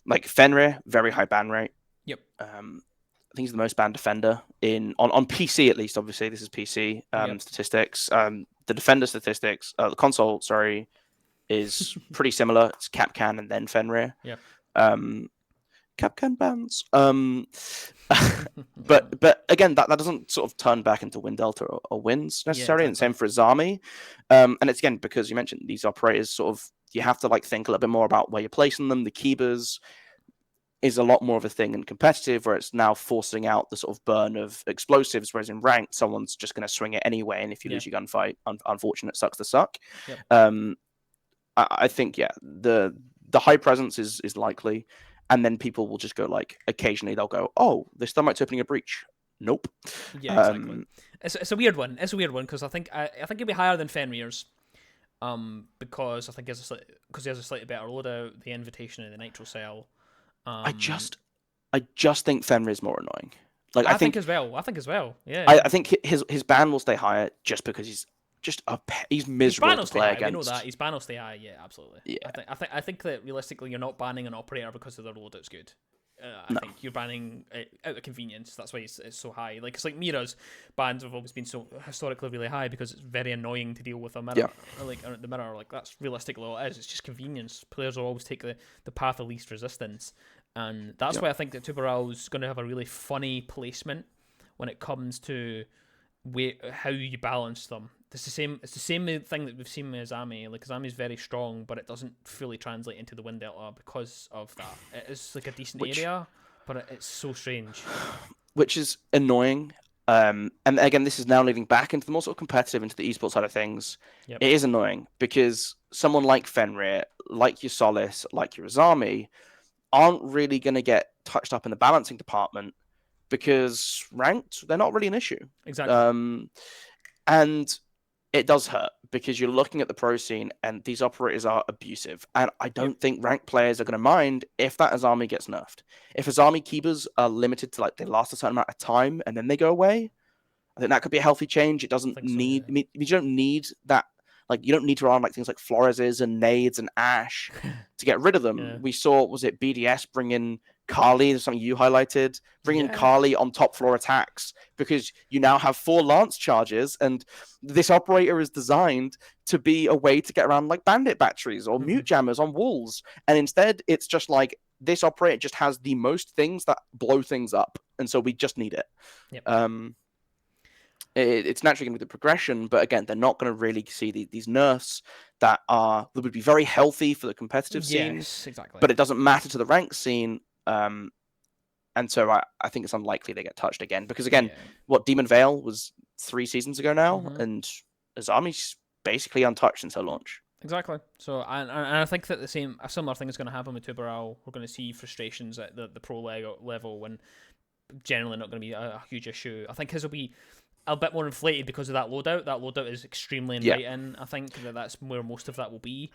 like Fenrir, very high ban rate. Yep. I think he's the most banned defender on PC, at least. Obviously, this is PC statistics. The defender statistics, the console, sorry, is pretty similar. It's Capcan and then Fenrir. Yeah. Capcan bans. But again, that doesn't sort of turn back into win delta or wins necessarily. And same for Azami. And it's again because you mentioned these operators. Sort of, you have to like think a little bit more about where you're placing them. The Keybers is a lot more of a thing in competitive, where it's now forcing out the sort of burn of explosives, whereas in ranked, someone's just going to swing it anyway, and if you lose your gunfight, unfortunate sucks to suck. Yep. I think the high presence is likely, and then people will just go like, occasionally they'll go, oh, this thermite's opening a breach. Nope. Yeah, exactly. It's a weird one. It's a weird one because I think it'll be higher than Fenrir's, because I think he has a slightly better loadout, the invitation and the nitro cell. I just think Fenrir is more annoying. Like I think as well. Yeah. I think his ban will stay higher just because he's miserable to play against. We know that his ban will stay high. Yeah, absolutely. Yeah. I think that realistically, you're not banning an operator because of their loadout's good. I think you're banning it out of convenience. That's why it's so high. Like it's like Mira's bans have always been so historically really high because it's very annoying to deal with a mirror. Yeah. Like the mirror, like that's realistically all it is. It's just convenience. Players will always take the path of least resistance, and that's why I think that Tuberal's going to have a really funny placement when it comes to how you balance them. It's the same thing that we've seen with Azami. Like Azami's very strong, but it doesn't fully translate into the win delta because of that. It is like a decent area, but it's so strange. Which is annoying. And again, this is now leading back into the more sort of competitive, into the esports side of things. Yep. It is annoying because someone like Fenrir, like your Solace, like your Azami, aren't really going to get touched up in the balancing department because ranked, they're not really an issue. Exactly. And it does hurt because you're looking at the pro scene and these operators are abusive. And I don't think ranked players are going to mind if that Azami gets nerfed. If Azami keepers are limited to like they last a certain amount of time and then they go away, I think that could be a healthy change. It doesn't need, I mean, you don't need that. Like, you don't need to run like things like Flores's and Nades and Ash to get rid of them. Yeah. We saw, was it BDS bring in Kali, something you highlighted, bringing Kali on top floor attacks because you now have 4 lance charges, and this operator is designed to be a way to get around like bandit batteries or mute jammers on walls. And instead, it's just like this operator just has the most things that blow things up. And so we just need it. Yep. It's naturally going to be the progression, but again, they're not going to really see these nerfs that would be very healthy for the competitive scene. Yes, exactly. But it doesn't matter to the ranked scene. And so I think it's unlikely they get touched again because again, what Demon Veil was 3 seasons ago now, and Azami's basically untouched since her launch. Exactly. So and I think that a similar thing is going to happen with Tuberal. We're going to see frustrations at the pro level when generally not going to be a huge issue. I think his will be a bit more inflated because of that loadout. That loadout is extremely inviting. I think that's where most of that will be.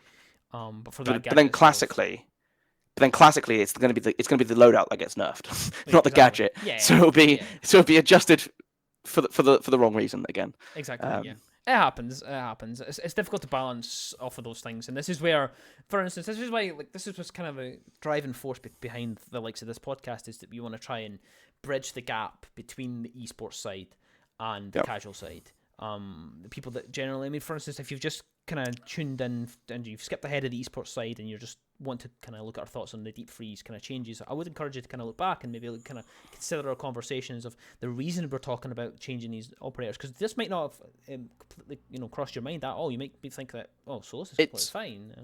But for that, but then classically, it's going to be the loadout that gets nerfed, not the gadget. Yeah, so it'll be adjusted for the wrong reason again. Exactly. It happens. It's difficult to balance off of those things, and this is where, for instance, this is what's kind of a driving force behind the likes of this podcast is that we want to try and bridge the gap between the esports side and the casual side. The people that generally, I mean, for instance, if you've just kind of tuned in and you've skipped ahead of the esports side and you're just want to kind of look at our thoughts on the deep freeze kind of changes, I would encourage you to kind of look back and maybe kind of consider our conversations of the reason we're talking about changing these operators, because this might not have completely crossed your mind at all. You might think that Solus is completely fine. I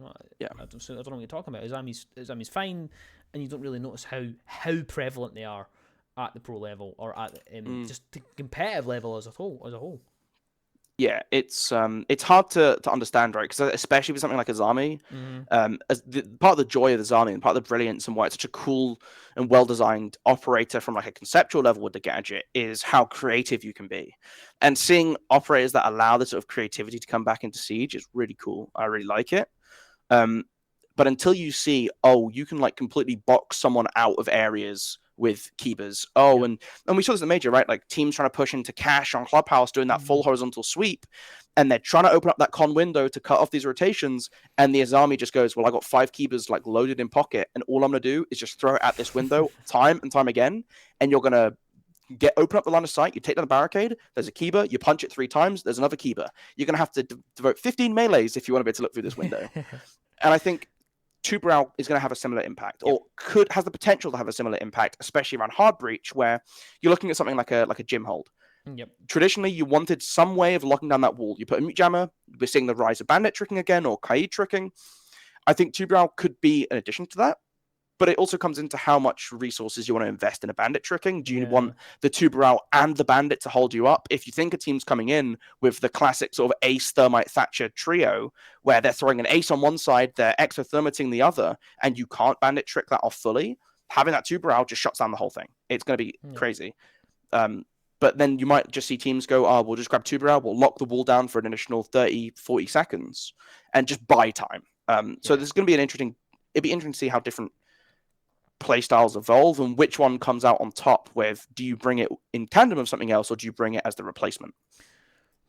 don't know what you're talking about. Izami's fine, and you don't really notice how prevalent they are at the pro level or at just the competitive level as a whole. Yeah, it's hard to understand, right? Because especially with something like Azami, as part of the joy of the Azami and part of the brilliance and why it's such a cool and well-designed operator from like a conceptual level with the gadget is how creative you can be. And seeing operators that allow this sort of creativity to come back into Siege is really cool. I really like it. But until you see, you can like completely box someone out of areas with Kibas. And we saw this in Major, right? Like teams trying to push into cash on Clubhouse, doing that full horizontal sweep, and they're trying to open up that con window to cut off these rotations, and the Azami just goes, well, I got 5 Kibas like loaded in pocket, and all I'm going to do is just throw it at this window time and time again, and you're going to open up the line of sight, you take down the barricade, there's a Kiba, you punch it 3 times, there's another Kiba. You're going to have to devote 15 melees if you want to be able to look through this window. And I think Tubarão is going to have a similar impact, or has the potential to have a similar impact, especially around hard breach, where you're looking at something like a gym hold. Yep. Traditionally, you wanted some way of locking down that wall. You put a mute jammer. We're seeing the rise of bandit tricking again, or Kaid tricking. I think Tubarão could be an addition to that, but it also comes into how much resources you want to invest in a bandit tricking. Do you want the Tubarão and the bandit to hold you up? If you think a team's coming in with the classic sort of ace, thermite, thatcher trio, where they're throwing an ace on one side, they're exothermiting the other, and you can't bandit trick that off fully, having that Tubarão just shuts down the whole thing. It's going to be crazy. But then you might just see teams go, we'll just grab Tubarão, we'll lock the wall down for an additional 30, 40 seconds, and just buy time. So there's going to be it'd be interesting to see how different playstyles evolve and which one comes out on top with, do you bring it in tandem with something else, or do you bring it as the replacement?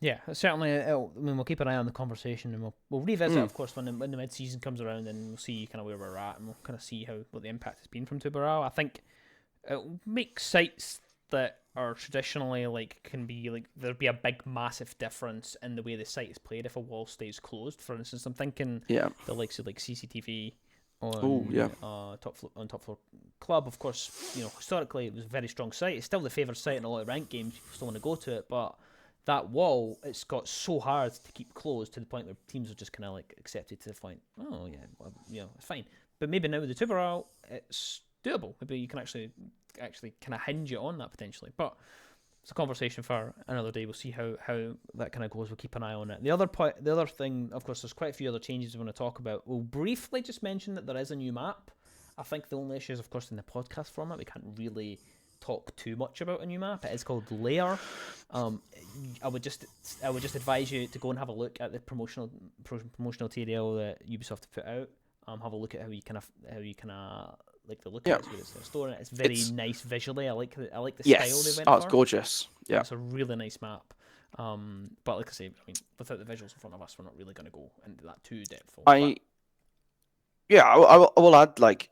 Yeah, certainly. We'll keep an eye on the conversation, and we'll revisit, of course, when the mid-season comes around, and we'll see kind of where we're at, and we'll kind of see what the impact has been from Tubarão. I think it'll make sites that are traditionally can be there'd be a big massive difference in the way the site is played if a wall stays closed. For instance, I'm thinking the likes of CCTV on top floor club. Of course, historically it was a very strong site. It's still the favoured site in a lot of ranked games. People still want to go to it, but that wall, it's got so hard to keep closed to the point where teams are just kind of accepted to the point. It's fine. But maybe now with the Tubarão, it's doable. Maybe you can actually kind of hinge it on that potentially. But it's a conversation for another day. We'll see how that kind of goes. We'll keep an eye on it. The other thing, of course, there's quite a few other changes we want to talk about. We'll briefly just mention that there is a new map. I think the only issue is, of course, in the podcast format, we can't really talk too much about a new map. It is called Lair. I would just advise you to go and have a look at the promotional TDL that Ubisoft have put out. Have a look at how you kind of like the look at it, it's store, and it's very nice visually. I like the style they went for. It's gorgeous. Yeah, it's a really nice map. But like I say, without the visuals in front of us, we're not really going to go into that too depth. I will add,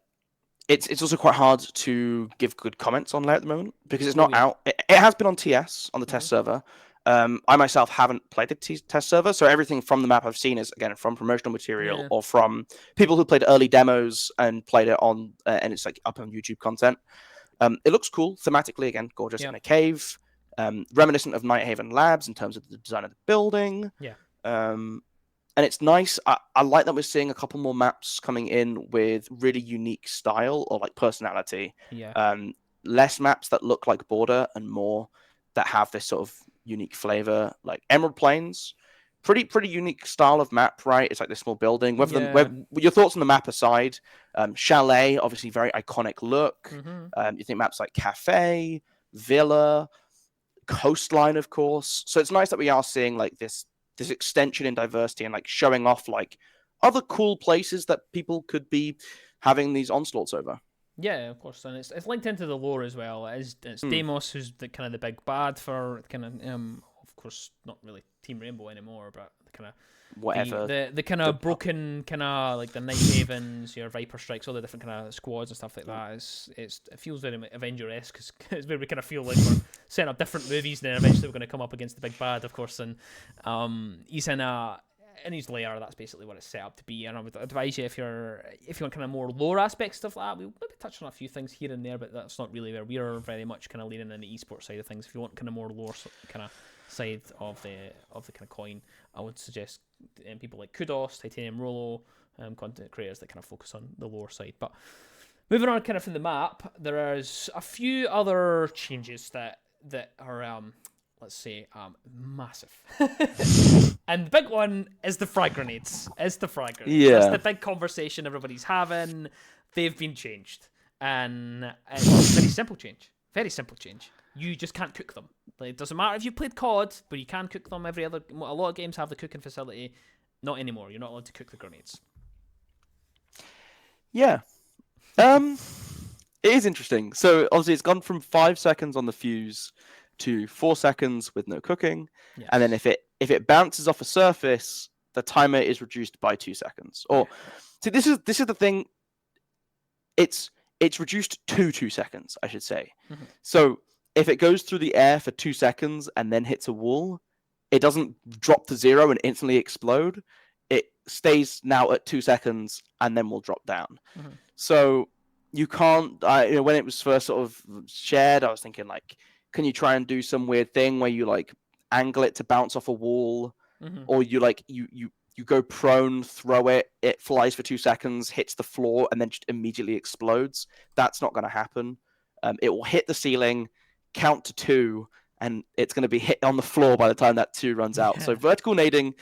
it's also quite hard to give good comments on Lair at the moment because it's not out. It has been on TS on the test server. I myself haven't played the test server, so everything from the map I've seen is, again, from promotional material or from people who played early demos and played it on, and it's up on YouTube content. It looks cool thematically, again, gorgeous in a cave, reminiscent of Nighthaven Labs in terms of the design of the building. And it's nice. I like that we're seeing a couple more maps coming in with really unique style or personality. Less maps that look like Border and more that have this sort of unique flavor, like Emerald Plains. Pretty unique style of map, right? It's like this small building. Your thoughts on the map aside, Chalet, obviously very iconic look. You think maps like Cafe, Villa, Coastline, of course. So it's nice that we are seeing this extension in diversity and showing off other cool places that people could be having these onslaughts over. Yeah, of course, and it's linked into the lore as well. It's Deimos who's the kind of the big bad for kind of course, not really Team Rainbow anymore, but the kind of whatever the kind of broken kind of the Night Havens, your Viper Strikes, all the different kind of squads and stuff like that. It feels very Avenger-esque because it's where we kind of feel like we're setting up different movies, and then eventually we're going to come up against the big bad, of course, and he's in a in his lair, that's basically what it's set up to be. And I would advise you if you want kind of more lore aspect stuff like that, we'll maybe touch on a few things here and there, but that's not really where we're very much kind of leaning in the esports side of things. If you want kind of more lore kind of side of the kind of coin, I would suggest people like Kudos, Titanium Rolo, content creators that kind of focus on the lore side. But moving on kind of from the map, there is a few other changes that are let's say massive. And the big one is the frag grenades. That's the big conversation everybody's having. They've been changed. And it's a very simple change. You just can't cook them. Like, it doesn't matter if you played COD, but you can cook them. A lot of games have the cooking facility. Not anymore. You're not allowed to cook the grenades. Yeah. It is interesting. So obviously it's gone from 5 seconds on the fuse to 4 seconds with no cooking. Yes. And then if it bounces off a surface, the timer is reduced by 2 seconds. Or see, this is the thing. It's reduced to 2 seconds, I should say. Mm-hmm. So if it goes through the air for 2 seconds and then hits a wall, it doesn't drop to 0 and instantly explode. It stays now at 2 seconds and then will drop down. Mm-hmm. So you can't. When it was first sort of shared, I was thinking like, can you try and do some weird thing where you like angle it to bounce off a wall, mm-hmm. or you like you go prone, throw it, it flies for 2 seconds, hits the floor, and then just immediately explodes. That's not going to happen. It will hit the ceiling, count to 2, and it's going to be hit on the floor by the time that 2 runs out. Yeah. So vertical nading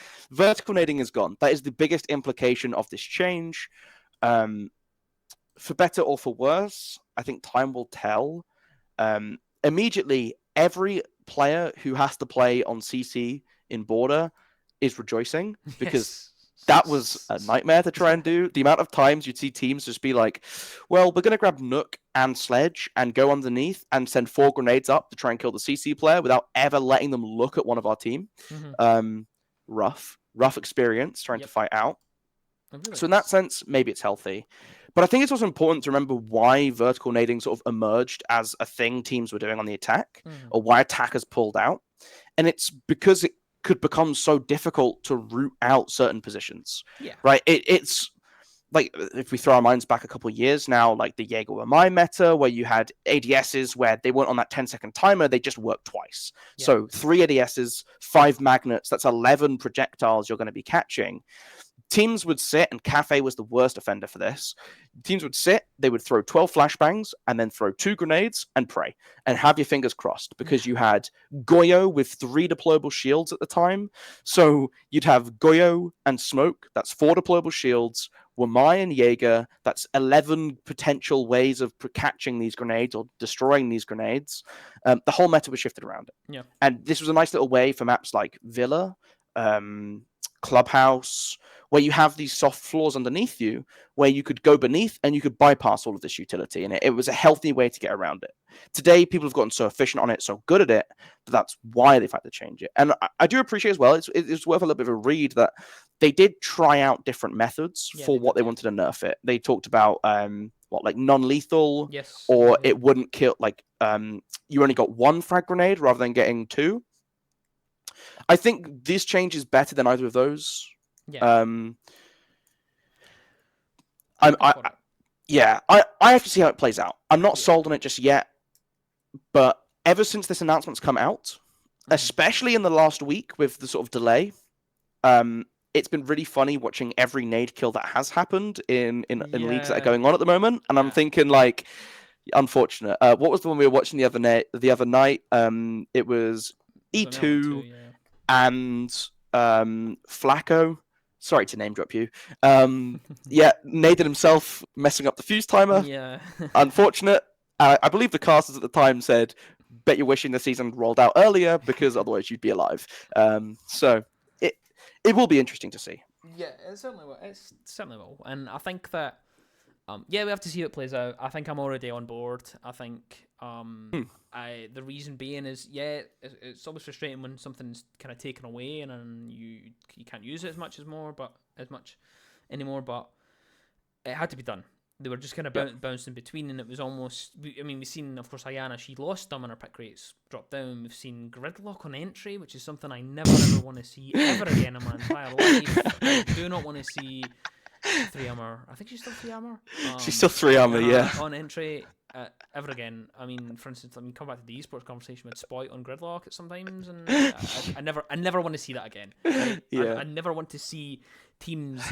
is gone. That is the biggest implication of this change. For better or for worse, I think time will tell. Immediately, every player who has to play on CC in Border is rejoicing, because that was a nightmare to try and do. The amount of times you'd see teams just be like, well, we're going to grab Nook and Sledge and go underneath and send 4 grenades up to try and kill the CC player without ever letting them look at one of our team. Mm-hmm. Rough experience trying to fight out. Really so in that sense, maybe it's healthy. But I think it's also important to remember why vertical nading sort of emerged as a thing teams were doing on the attack, or why attackers pulled out. And it's because it could become so difficult to root out certain positions. Yeah. Right? It's like, if we throw our minds back a couple of years now, like the Jaeger were my meta, where you had ADSs where they weren't on that 10-second timer, they just worked twice. Yeah. So 3 ADSs, 5 magnets, that's 11 projectiles you're going to be catching. Teams would sit, and Cafe was the worst offender for this. Teams would sit, they would throw 12 flashbangs and then throw 2 grenades and pray and have your fingers crossed, because you had Goyo with 3 deployable shields at the time. So you'd have Goyo and Smoke, that's 4 deployable shields, Wamai and Jaeger, that's 11 potential ways of catching these grenades or destroying these grenades. The whole meta was shifted around it. Yeah. And this was a nice little way for maps like Villa, Clubhouse, where you have these soft floors underneath you, where you could go beneath and you could bypass all of this utility. And it was a healthy way to get around it. Today, people have gotten so efficient on it, so good at it, that that's why they've had to change it. And I do appreciate as well, it's worth a little bit of a read that they did try out different methods for what they wanted to nerf it. They talked about like non-lethal, yes, or it wouldn't kill, like you only got 1 frag grenade rather than getting 2. I think this change is better than either of those. Yeah. I have to see how it plays out. I'm not sold on it just yet, but ever since this announcement's come out, especially in the last week with the sort of delay, it's been really funny watching every nade kill that has happened in leagues that are going on at the moment, and I'm thinking like, unfortunate. What was the one we were watching the other night? It was E2 and Flacco. Sorry to name drop you. Naded himself messing up the fuse timer. Yeah. Unfortunate. I believe the casters at the time said, bet you're wishing the season rolled out earlier, because otherwise you'd be alive. So it will be interesting to see. Yeah, it certainly will. It certainly will. And I think that, we have to see how it plays out. I think I'm already on board. I think the reason being is, it's always frustrating when something's kind of taken away and you can't use it as much anymore, but it had to be done. they were just kind of bouncing between, and it was almost. I mean, we've seen, of course, Ayana. She lost some, and her pick rates dropped down. We've seen gridlock on entry, which is something I never ever want to see ever again in my entire life. I do not want to see 3-armor. I think she's still 3-armor. She's still 3-armor, yeah. On entry ever again. I mean, for instance, come back to the esports conversation with Spoit on gridlock at sometimes, and I never want to see that again. Right? Yeah. I never want to see teams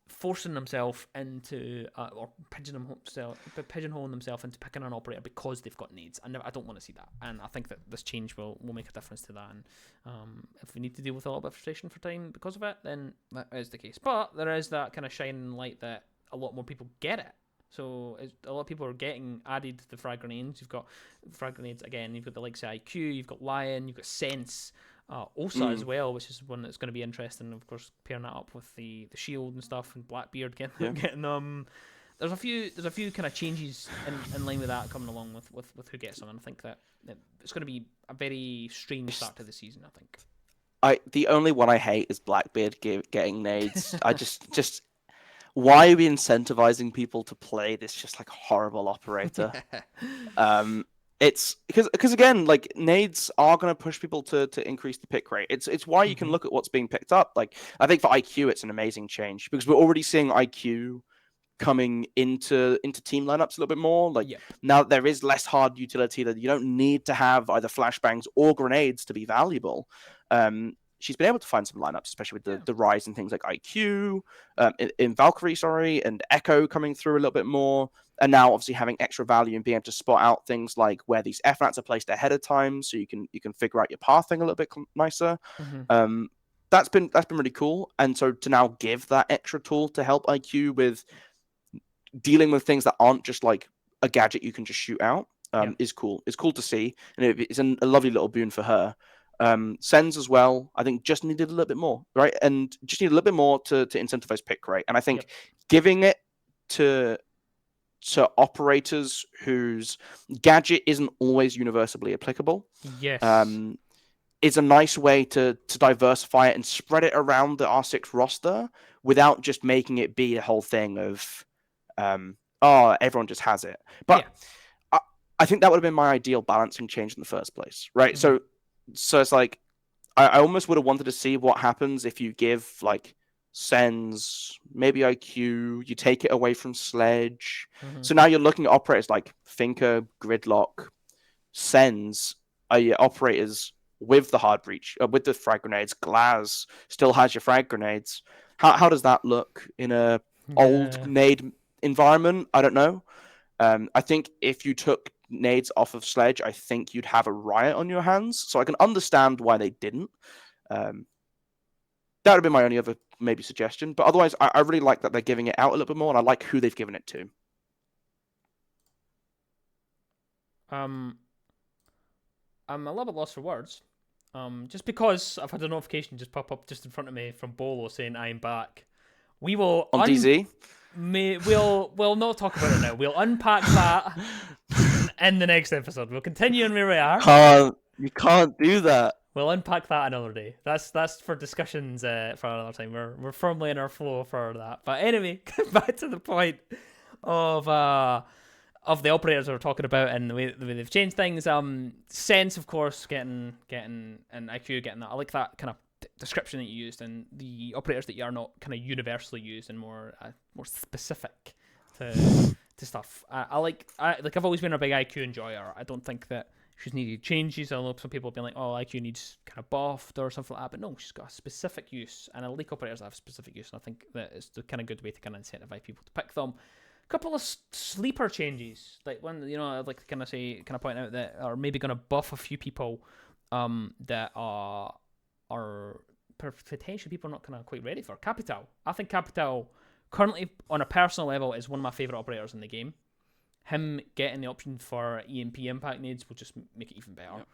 forcing themselves into or pigeonholing themselves into picking an operator because they've got needs. I don't want to see that, and I think that this change will make a difference to that. And if we need to deal with a little bit of frustration for time because of it, then that is the case. But there is that kind of shining light that a lot more people get it. So a lot of people are getting added the frag grenades. You've got frag grenades again. You've got the likes of IQ. You've got Lion. You've got Sense. Osa as well, which is one that's going to be interesting. Of course, pairing that up with the shield and stuff, and Blackbeard getting there's a few kind of changes in line with that coming along with who gets them, and I think that it's going to be a very strange start to the season. I think. The only one I hate is Blackbeard getting nades. I just why are we incentivizing people to play this just like horrible operator? It's because again, like nades are going to push people to increase the pick rate. It's why you can look at what's being picked up. Like I think for IQ, it's an amazing change because we're already seeing IQ coming into team lineups a little bit more. Like now that there is less hard utility, that you don't need to have either flashbangs or grenades to be valuable. She's been able to find some lineups, especially with the rise in things like IQ, in Valkyrie, and Echo coming through a little bit more. And now obviously having extra value and being able to spot out things like where these FNATs are placed ahead of time, so you can figure out your pathing a little bit nicer. That's been really cool. And so to now give that extra tool to help IQ with dealing with things that aren't just like a gadget you can just shoot out is cool. It's cool to see, and it's a lovely little boon for her. Sens as well, I think just needed a little bit more, right? And just need a little bit more to incentivize pick rate. And I think giving it to operators whose gadget isn't always universally applicable, is a nice way to diversify it and spread it around the R6 roster without just making it be a whole thing of everyone just has it. But I think that would have been my ideal balancing change in the first place, right? So it's like I almost would have wanted to see what happens if you give like Sens, maybe IQ, you take it away from Sledge. So now you're looking at operators like Finker, Gridlock, Sens, operators with the hard breach, with the frag grenades. Glaz still has your frag grenades. How does that look in a old nade environment? I don't know. I think if you took nades off of Sledge, I think you'd have a riot on your hands. So I can understand why they didn't. That would have been my only other maybe suggestion. But otherwise, I really like that they're giving it out a little bit more, and I like who they've given it to. I'm a little bit lost for words. Just because I've had a notification just pop up just in front of me from Bolo saying I'm back. We will on DZ. We'll not talk about it now. We'll unpack that in the next episode. We'll continue on where we are. You can't do that. We'll unpack that another day. That's for discussions for another time. We're firmly in our flow for that. But anyway, back to the point of the operators we're talking about and the way they've changed things. Sense, of course, getting and IQ getting that. I like that kind of description that you used, and the operators that you are not kind of universally used and more specific to stuff. I've always been a big IQ enjoyer. I don't think that she's needed changes. I know some people have been like, oh, IQ needs kind of buffed or something like that, but no, she's got a specific use, and I like operators that have specific use, and I think that it's the kind of good way to kind of incentivize people to pick them. A couple of sleeper changes, like one, I'd like to kind of point out that are maybe going to buff a few people that are potentially people not kind of quite ready for. Capital. I think Capital currently on a personal level is one of my favourite operators in the game. Him getting the option for EMP impact nades will just make it even better.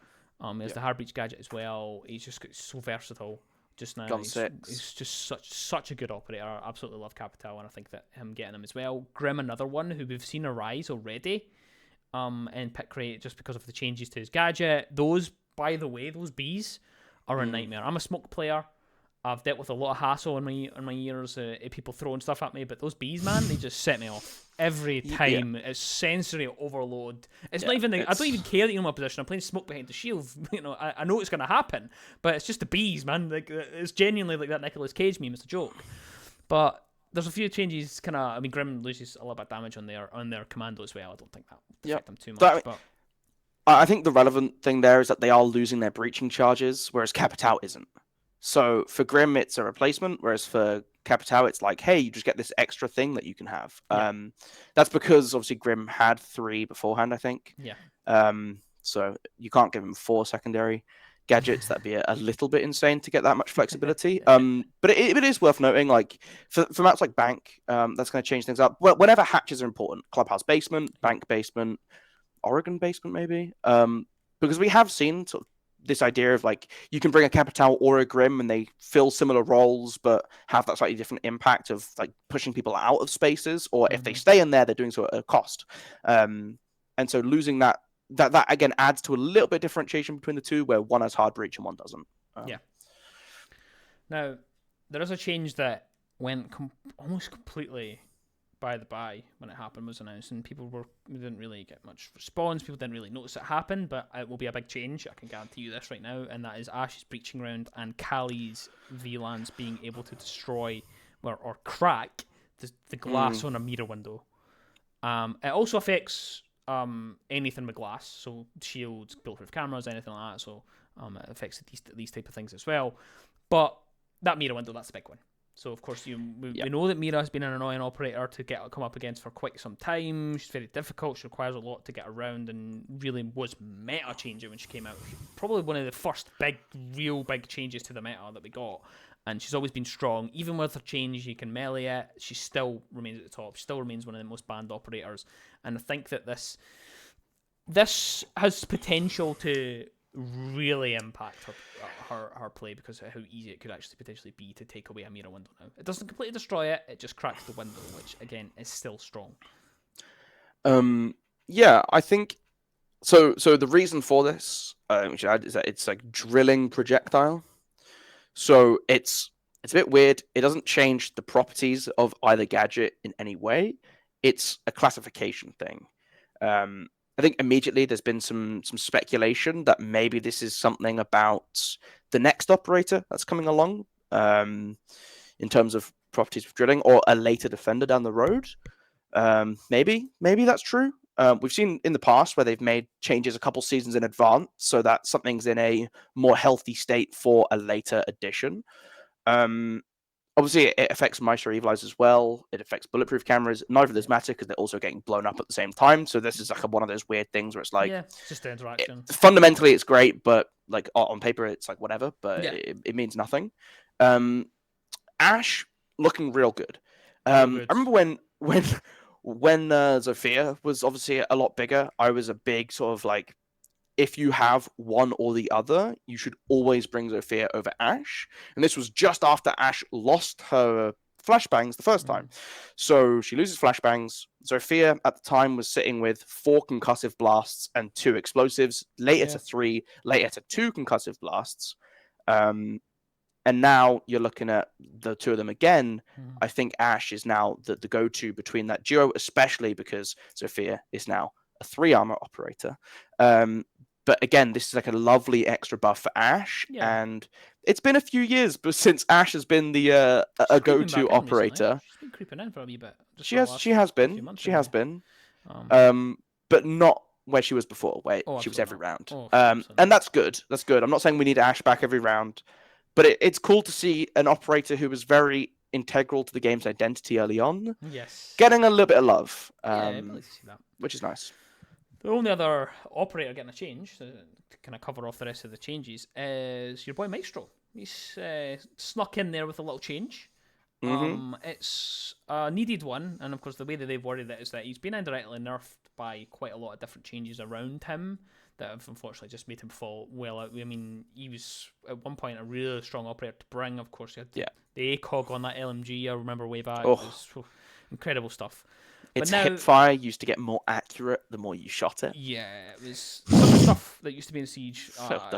He has the hard breach gadget as well. He's just so versatile just now. He's just such a good operator. I absolutely love Capital, and I think that him getting him as well. Grim, another one who we've seen a rise already in pick rate just because of the changes to his gadget. Those, by the way, those bees are a nightmare. I'm a smoke player. I've dealt with a lot of hassle in my years, people throwing stuff at me, but those bees, man, they just set me off. every Yeah, time. It's sensory overload. It's yeah. not even. I don't even care that you know my position. I'm playing smoke behind the shield. I know it's gonna happen, but it's just the bees, man. Like it's genuinely like that Nicolas Cage meme. It's a joke, but. There's a few changes, kind of. I mean, Grim loses a lot of damage on their commando as well. I don't think that will Yeah. affect them too So, much, but I think the relevant thing there is that they are losing their breaching charges, whereas Capitao isn't. So for Grim, it's a replacement, whereas for Capitao, it's like, hey, you just get this extra thing that you can have. Yeah. That's because obviously Grim had 3 beforehand, I think. yeah, So you can't give him 4 secondary gadgets. That'd be a little bit insane to get that much flexibility. But it is worth noting, like for maps like Bank, that's going to change things up. Well, whenever hatches are important, Clubhouse basement, Bank basement, Oregon basement, maybe. Because we have seen sort of this idea of like you can bring a Capital or a Grim and they fill similar roles but have that slightly different impact of like pushing people out of spaces, or if they stay in there, they're doing so at a cost. And so losing that again adds to a little bit of differentiation between the two, where one has hard breach and one doesn't. Yeah. Now, there is a change that went almost completely by the by when it happened, was announced, and we didn't really get much response. People didn't really notice it happen, but it will be a big change. I can guarantee you this right now, and that is Ash's breaching round and Kali's VLANs being able to destroy or crack the glass on a mirror window. It also affects anything with glass, so shields, bulletproof cameras, anything like that. So it affects these type of things as well. But that mirror window, that's a big one. So of course we know that Mira has been an annoying operator to come up against for quite some time. She's very difficult. She requires a lot to get around, and really was meta changing when she came out. Probably one of the first real big changes to the meta that we got. And she's always been strong. Even with her change, you can melee it. She still remains at the top. She still remains one of the most banned operators. And I think that this has potential to really impact her play because of how easy it could actually potentially be to take away a mirror window now. It doesn't completely destroy it, it just cracks the window, which again is still strong. Yeah, I think so the reason for this, which I add, is that it's like drilling projectile. So it's a bit weird. It doesn't change the properties of either gadget in any way. It's a classification thing. I think immediately there's been some speculation that maybe this is something about the next operator that's coming along, in terms of properties of drilling, or a later defender down the road. Maybe that's true. We've seen in the past where they've made changes a couple seasons in advance so that something's in a more healthy state for a later addition. Obviously, it affects Maestro Evilize as well. It affects bulletproof cameras. Neither of those matter because they're also getting blown up at the same time. So this is like one of those weird things where it's like, it's just the interaction. Fundamentally, it's great, but like on paper, it's like whatever. But it means nothing. Ash looking real good. I remember when Zofia was obviously a lot bigger. I was a big sort of like, if you have one or the other, you should always bring Zofia over Ash. And this was just after Ash lost her flashbangs the first time. So she loses flashbangs. Zofia at the time was sitting with 4 concussive blasts and 2 explosives, later to 3, later to 2 concussive blasts. And now you're looking at the 2 of them again. I think Ash is now the go-to between that duo, especially because Zofia is now a 3 armor operator. But again, this is like a lovely extra buff for Ash, and it's been a few years since Ash has been the a go-to operator. She's been creeping in for a wee bit. She has been, but not where she was before, where she was every round. And that's good. That's good. I'm not saying we need Ash back every round, but it's cool to see an operator who was very integral to the game's identity early on. Yes, getting a little bit of love. I'd like to see that, which is nice. The only other operator getting a change, to kind of cover off the rest of the changes, is your boy Maestro. He's snuck in there with a little change. It's a needed one, and of course the way that they've worded it is that he's been indirectly nerfed by quite a lot of different changes around him that have unfortunately just made him fall well out. I mean, he was at one point a really strong operator to bring. Of course, he had the ACOG on that LMG, I remember way back. It was incredible stuff. Its hip fire used to get more accurate the more you shot it. Yeah, it was some stuff that used to be in Siege. Shut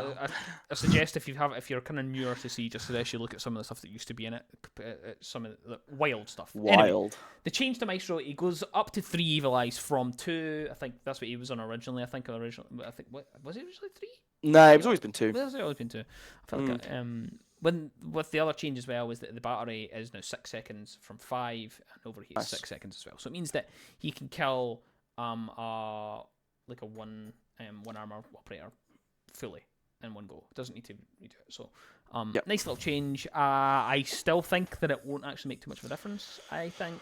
I suggest if you're kind of newer to Siege, I suggest you look at some of the stuff that used to be in it. Some of the wild stuff. Wild. Anyway, the change to Maestro, he goes up to 3 evil eyes from 2. I think that's what he was on originally. What was it originally 3? No, it's always been 2. It's always been 2. I felt like when with the other change as well is that the battery is now 6 seconds from 5, and overheat is 6 seconds as well. So it means that he can kill like a one armor operator fully in one go. Doesn't need to redo it. So nice little change. I still think that it won't actually make too much of a difference. I think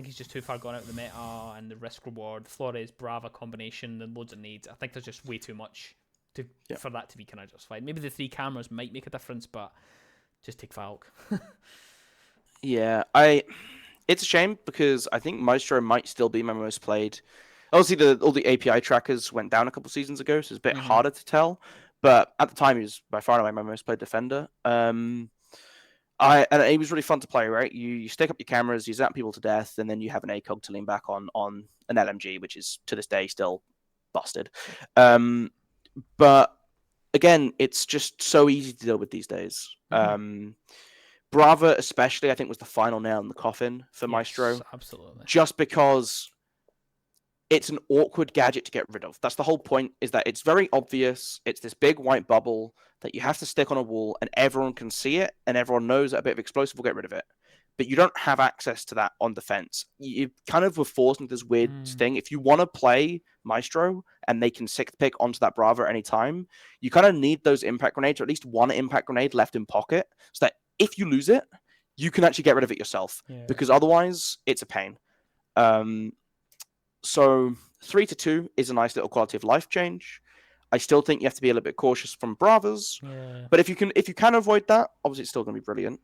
he's just too far gone out of the meta and the risk reward Flores Brava combination and loads of needs. I think there's just way too much for that to be kind of justified. Maybe the 3 cameras might make a difference, but just take Falk. Yeah, it's a shame because I think Maestro might still be my most played. Obviously, all the API trackers went down a couple seasons ago, so it's a bit harder to tell. But at the time, he was by far and away my most played defender. And it was really fun to play, right? You stick up your cameras, you zap people to death, and then you have an ACOG to lean back on an LMG, which is to this day still busted. But again, it's just so easy to deal with these days. Brava, especially, I think was the final nail in the coffin for Maestro. Absolutely. Just because it's an awkward gadget to get rid of. That's the whole point, is that it's very obvious. It's this big white bubble that you have to stick on a wall and everyone can see it and everyone knows that a bit of explosive will get rid of it. But you don't have access to that on defense. You kind of were forced into this weird thing. If you want to play Maestro and they can 6th pick onto that Brava at any time, you kind of need those impact grenades, or at least one impact grenade left in pocket, so that if you lose it, you can actually get rid of it yourself. Because otherwise, it's a pain. So 3 to 2 is a nice little quality of life change. I still think you have to be a little bit cautious from Bravas. But if you can avoid that, obviously it's still going to be brilliant.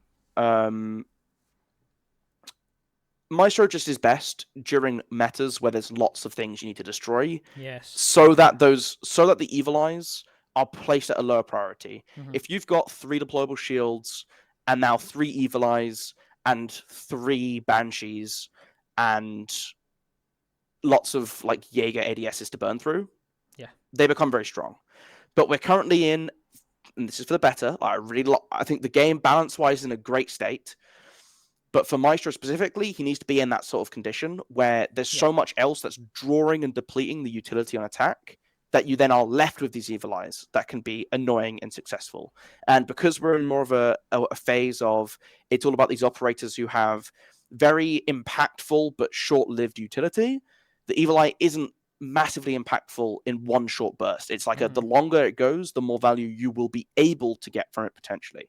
Maestro just is best during metas where there's lots of things you need to destroy. So that the evil eyes are placed at a lower priority. If you've got 3 deployable shields and now 3 evil eyes and 3 banshees and lots of like Jaeger ADSs to burn through, they become very strong. But we're currently in, and this is for the better, I think the game balance-wise is in a great state. But for Maestro specifically, he needs to be in that sort of condition where there's so much else that's drawing and depleting the utility on attack that you then are left with these evil eyes that can be annoying and successful. And because we're in more of a phase of, it's all about these operators who have very impactful but short-lived utility, the evil eye isn't massively impactful in one short burst. It's like the longer it goes, the more value you will be able to get from it potentially.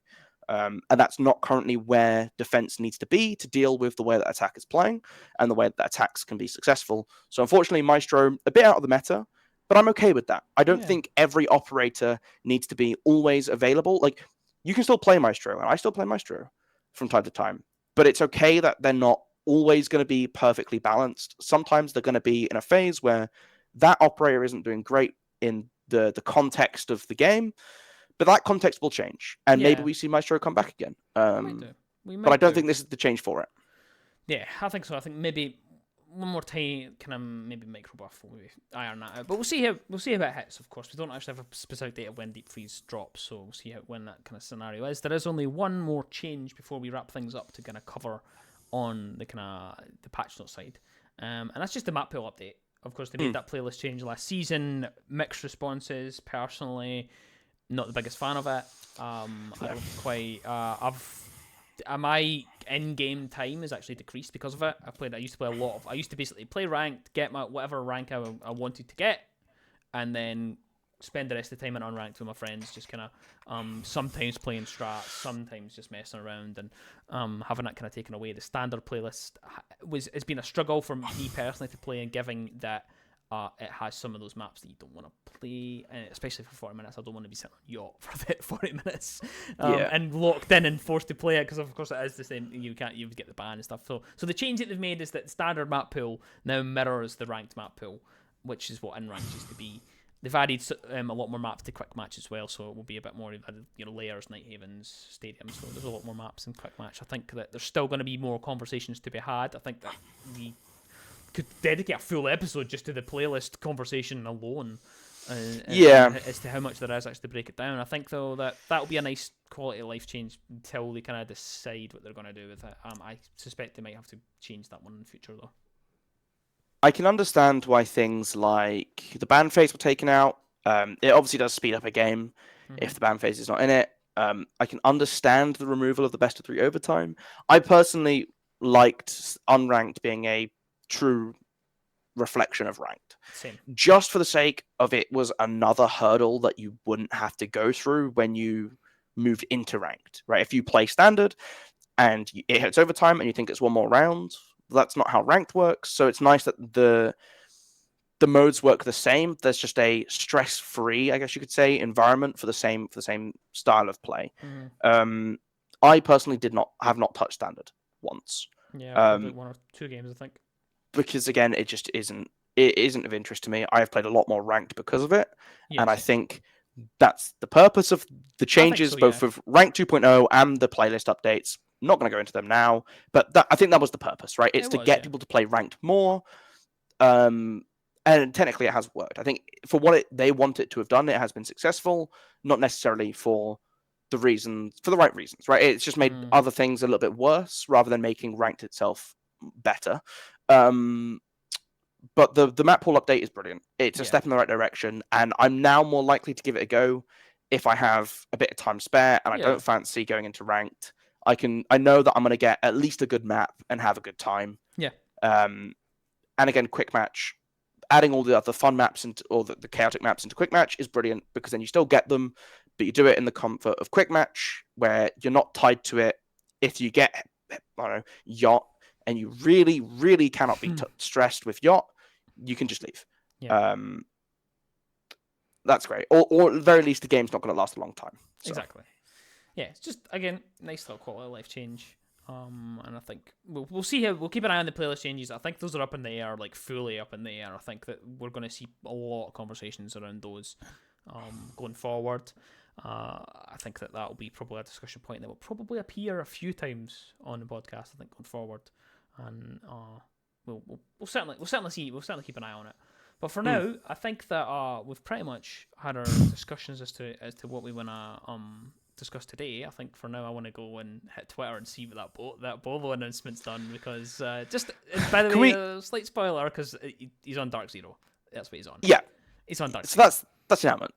And that's not currently where defense needs to be to deal with the way that attack is playing and the way that attacks can be successful. So unfortunately, Maestro, a bit out of the meta, but I'm okay with that. I don't think every operator needs to be always available. Like, you can still play Maestro, and I still play Maestro from time to time, but it's okay that they're not always going to be perfectly balanced. Sometimes they're going to be in a phase where that operator isn't doing great in the context of the game, but that context will change, and maybe we see Maestro come back again. But I don't think this is the change for it. Yeah, I think so. I think maybe one more time, kind of maybe micro buff will maybe iron that out. But we'll see how it hits. Of course, we don't actually have a specific date of when Deep Freeze drops, so we'll see when that kind of scenario is. There is only one more change before we wrap things up to kind of cover on the kind of the patch note side, and that's just the map pool update. Of course, they made that playlist change last season. Mixed responses. Personally, not the biggest fan of it. I don't quite. My in-game time is actually decreased because of it. I used to play a lot of. I used to basically play ranked, get my whatever rank I wanted to get, and then spend the rest of the time in unranked with my friends, just kind of sometimes playing strats, sometimes just messing around, and having that kind of taken away. The standard playlist has been a struggle for me personally to play, and given that it has some of those maps that you don't want to play, especially for 40 minutes. I don't want to be sitting on yacht for about 40 minutes and locked in and forced to play it, because of course it is the same. You get the ban and stuff. So the change that they've made is that the standard map pool now mirrors the ranked map pool, which is what in-ranked used to be. They've added a lot more maps to quick match as well, so it will be a bit more, layers, night havens, stadiums. So there's a lot more maps in quick match. I think that there's still going to be more conversations to be had. I think that we could dedicate a full episode just to the playlist conversation alone. Yeah. as to how much there is actually to break it down. I think though that'll be a nice quality of life change until they kind of decide what they're going to do with it. I suspect they might have to change that one in the future though. I can understand why things like the ban phase were taken out. It obviously does speed up a game if the ban phase is not in it. I can understand the removal of the best of 3 overtime. I personally liked unranked being a true reflection of ranked. Same. Just for the sake of it was another hurdle that you wouldn't have to go through when you moved into ranked, right? If you play standard and it hits overtime and you think it's one more round, that's not how ranked works. So it's nice that the modes work the same. There's just a stress-free, I guess you could say, environment for the same style of play. I personally have not touched standard once. Yeah, probably 1 or 2 games, I think. Because again, it just isn't of interest to me. I have played a lot more ranked because of it, and I think that's the purpose of the changes, so, both with Rank 2.0 and the playlist updates. I'm not going to go into them now, but I think that was the purpose, right? It's to get people to play ranked more. And technically, it has worked. I think for what they want it to have done, it has been successful. Not necessarily for the right reasons, right? It's just made other things a little bit worse rather than making ranked itself better. But the map pool update is brilliant. It's a step in the right direction, and I'm now more likely to give it a go if I have a bit of time spare and I don't fancy going into ranked. I know that I'm going to get at least a good map and have a good time. Yeah. And again, quick match. Adding all the other fun maps or the chaotic maps into quick match is brilliant because then you still get them, but you do it in the comfort of quick match where you're not tied to it. If you get, I don't know, yacht and you really, really cannot be stressed with yacht, you can just leave. Yeah. That's great. Or at the very least, the game's not going to last a long time. So. Exactly. Yeah, it's just, again, nice little quality of life change. And I think we'll see how we'll keep an eye on the playlist changes. I think those are up in the air, like fully up in the air. I think that we're going to see a lot of conversations around those going forward. I think that will be probably a discussion point that will probably appear a few times on the podcast. I think going forward, and we'll certainly keep an eye on it. But for now, I think that we've pretty much had our discussions as to what we want to discuss today. I think for now I want to go and hit Twitter and see what that Bobo announcement's done, because just by the way, slight spoiler, because he's on Dark Zero. That's what he's on. Yeah, he's on Dark Zero. So that's the announcement.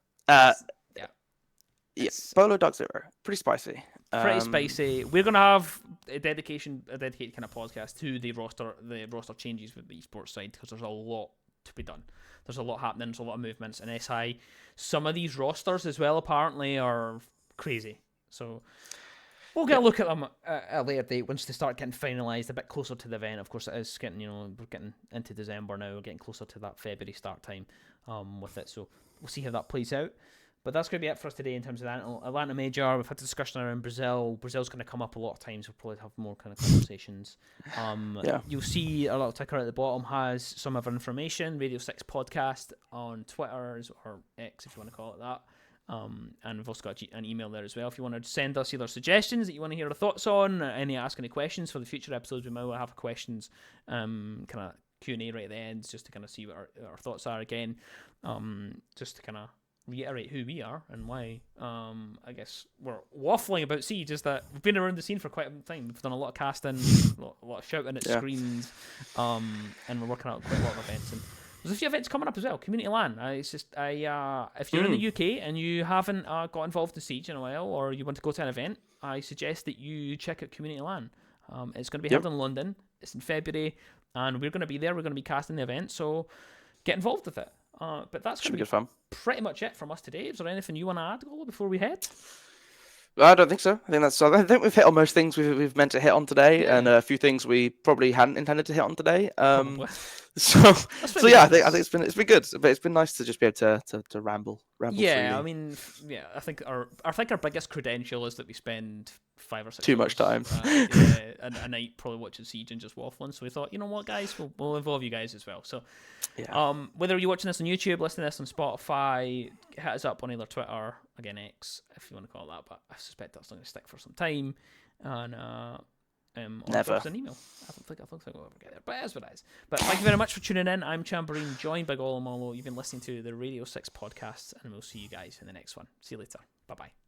Bolo Dark Zero, pretty spicy. Pretty spicy. We're gonna have a dedicated kind of podcast to the roster changes with the esports side, because there's a lot to be done. There's a lot happening. There's a lot of movements in SI. Some of these rosters as well apparently are crazy. So we'll get a look at them at a later date once they start getting finalised a bit closer to the event. Of course, it is getting, we're getting into December now. We're getting closer to that February start time with it. So we'll see how that plays out. But that's going to be it for us today in terms of Atlanta Major. We've had a discussion around Brazil. Brazil's going to come up a lot of times. We'll probably have more kind of conversations. You'll see our little ticker at the bottom has some of our information. Radio 6 Podcast on Twitter, or X if you want to call it that. And we've also got an email there as well. If you want to send us either suggestions that you want to hear our thoughts on, or ask any questions for the future episodes, we might well have questions, kind of Q&A right at the end, just to kind of see what our thoughts are again. Just to kind of reiterate who we are and why. I guess we're waffling about Siege, is that we've been around the scene for quite a time. We've done a lot of casting, a lot of shouting at screens, and we're working out quite a lot of events. And there's a few events coming up as well. Community LAN. It's just if you're in the UK and you haven't got involved in Siege in a while, or you want to go to an event, I suggest that you check out Community LAN. It's going to be held in London. It's in February, and we're going to be there. We're going to be casting the event, so get involved with it. But that's going to be good fun. Pretty much it from us today. Is there anything you want to add, Golo, before we head? I don't think so. I think we've hit on most things we've meant to hit on today, and a few things we probably hadn't intended to hit on today. So yeah, I think it's been good, but it's been nice to just be able to ramble. Yeah, freely. I mean, I think our biggest credential is that we spend 5 or 6 too much time a night probably watching Siege and just waffling. So we thought, you know what, guys, we'll involve you guys as well. So whether you're watching this on YouTube, listening to this on Spotify, hit us up on either Twitter, again X, if you want to call it that, but I suspect that's not going to stick for some time. And or Never. drop us an email. I don't think we'll ever get there, but it is what it is. But thank you very much for tuning in. I'm Chambourine, joined by GoluMolu. You've been listening to the Radio 6 podcast, and we'll see you guys in the next one. See you later. Bye-bye.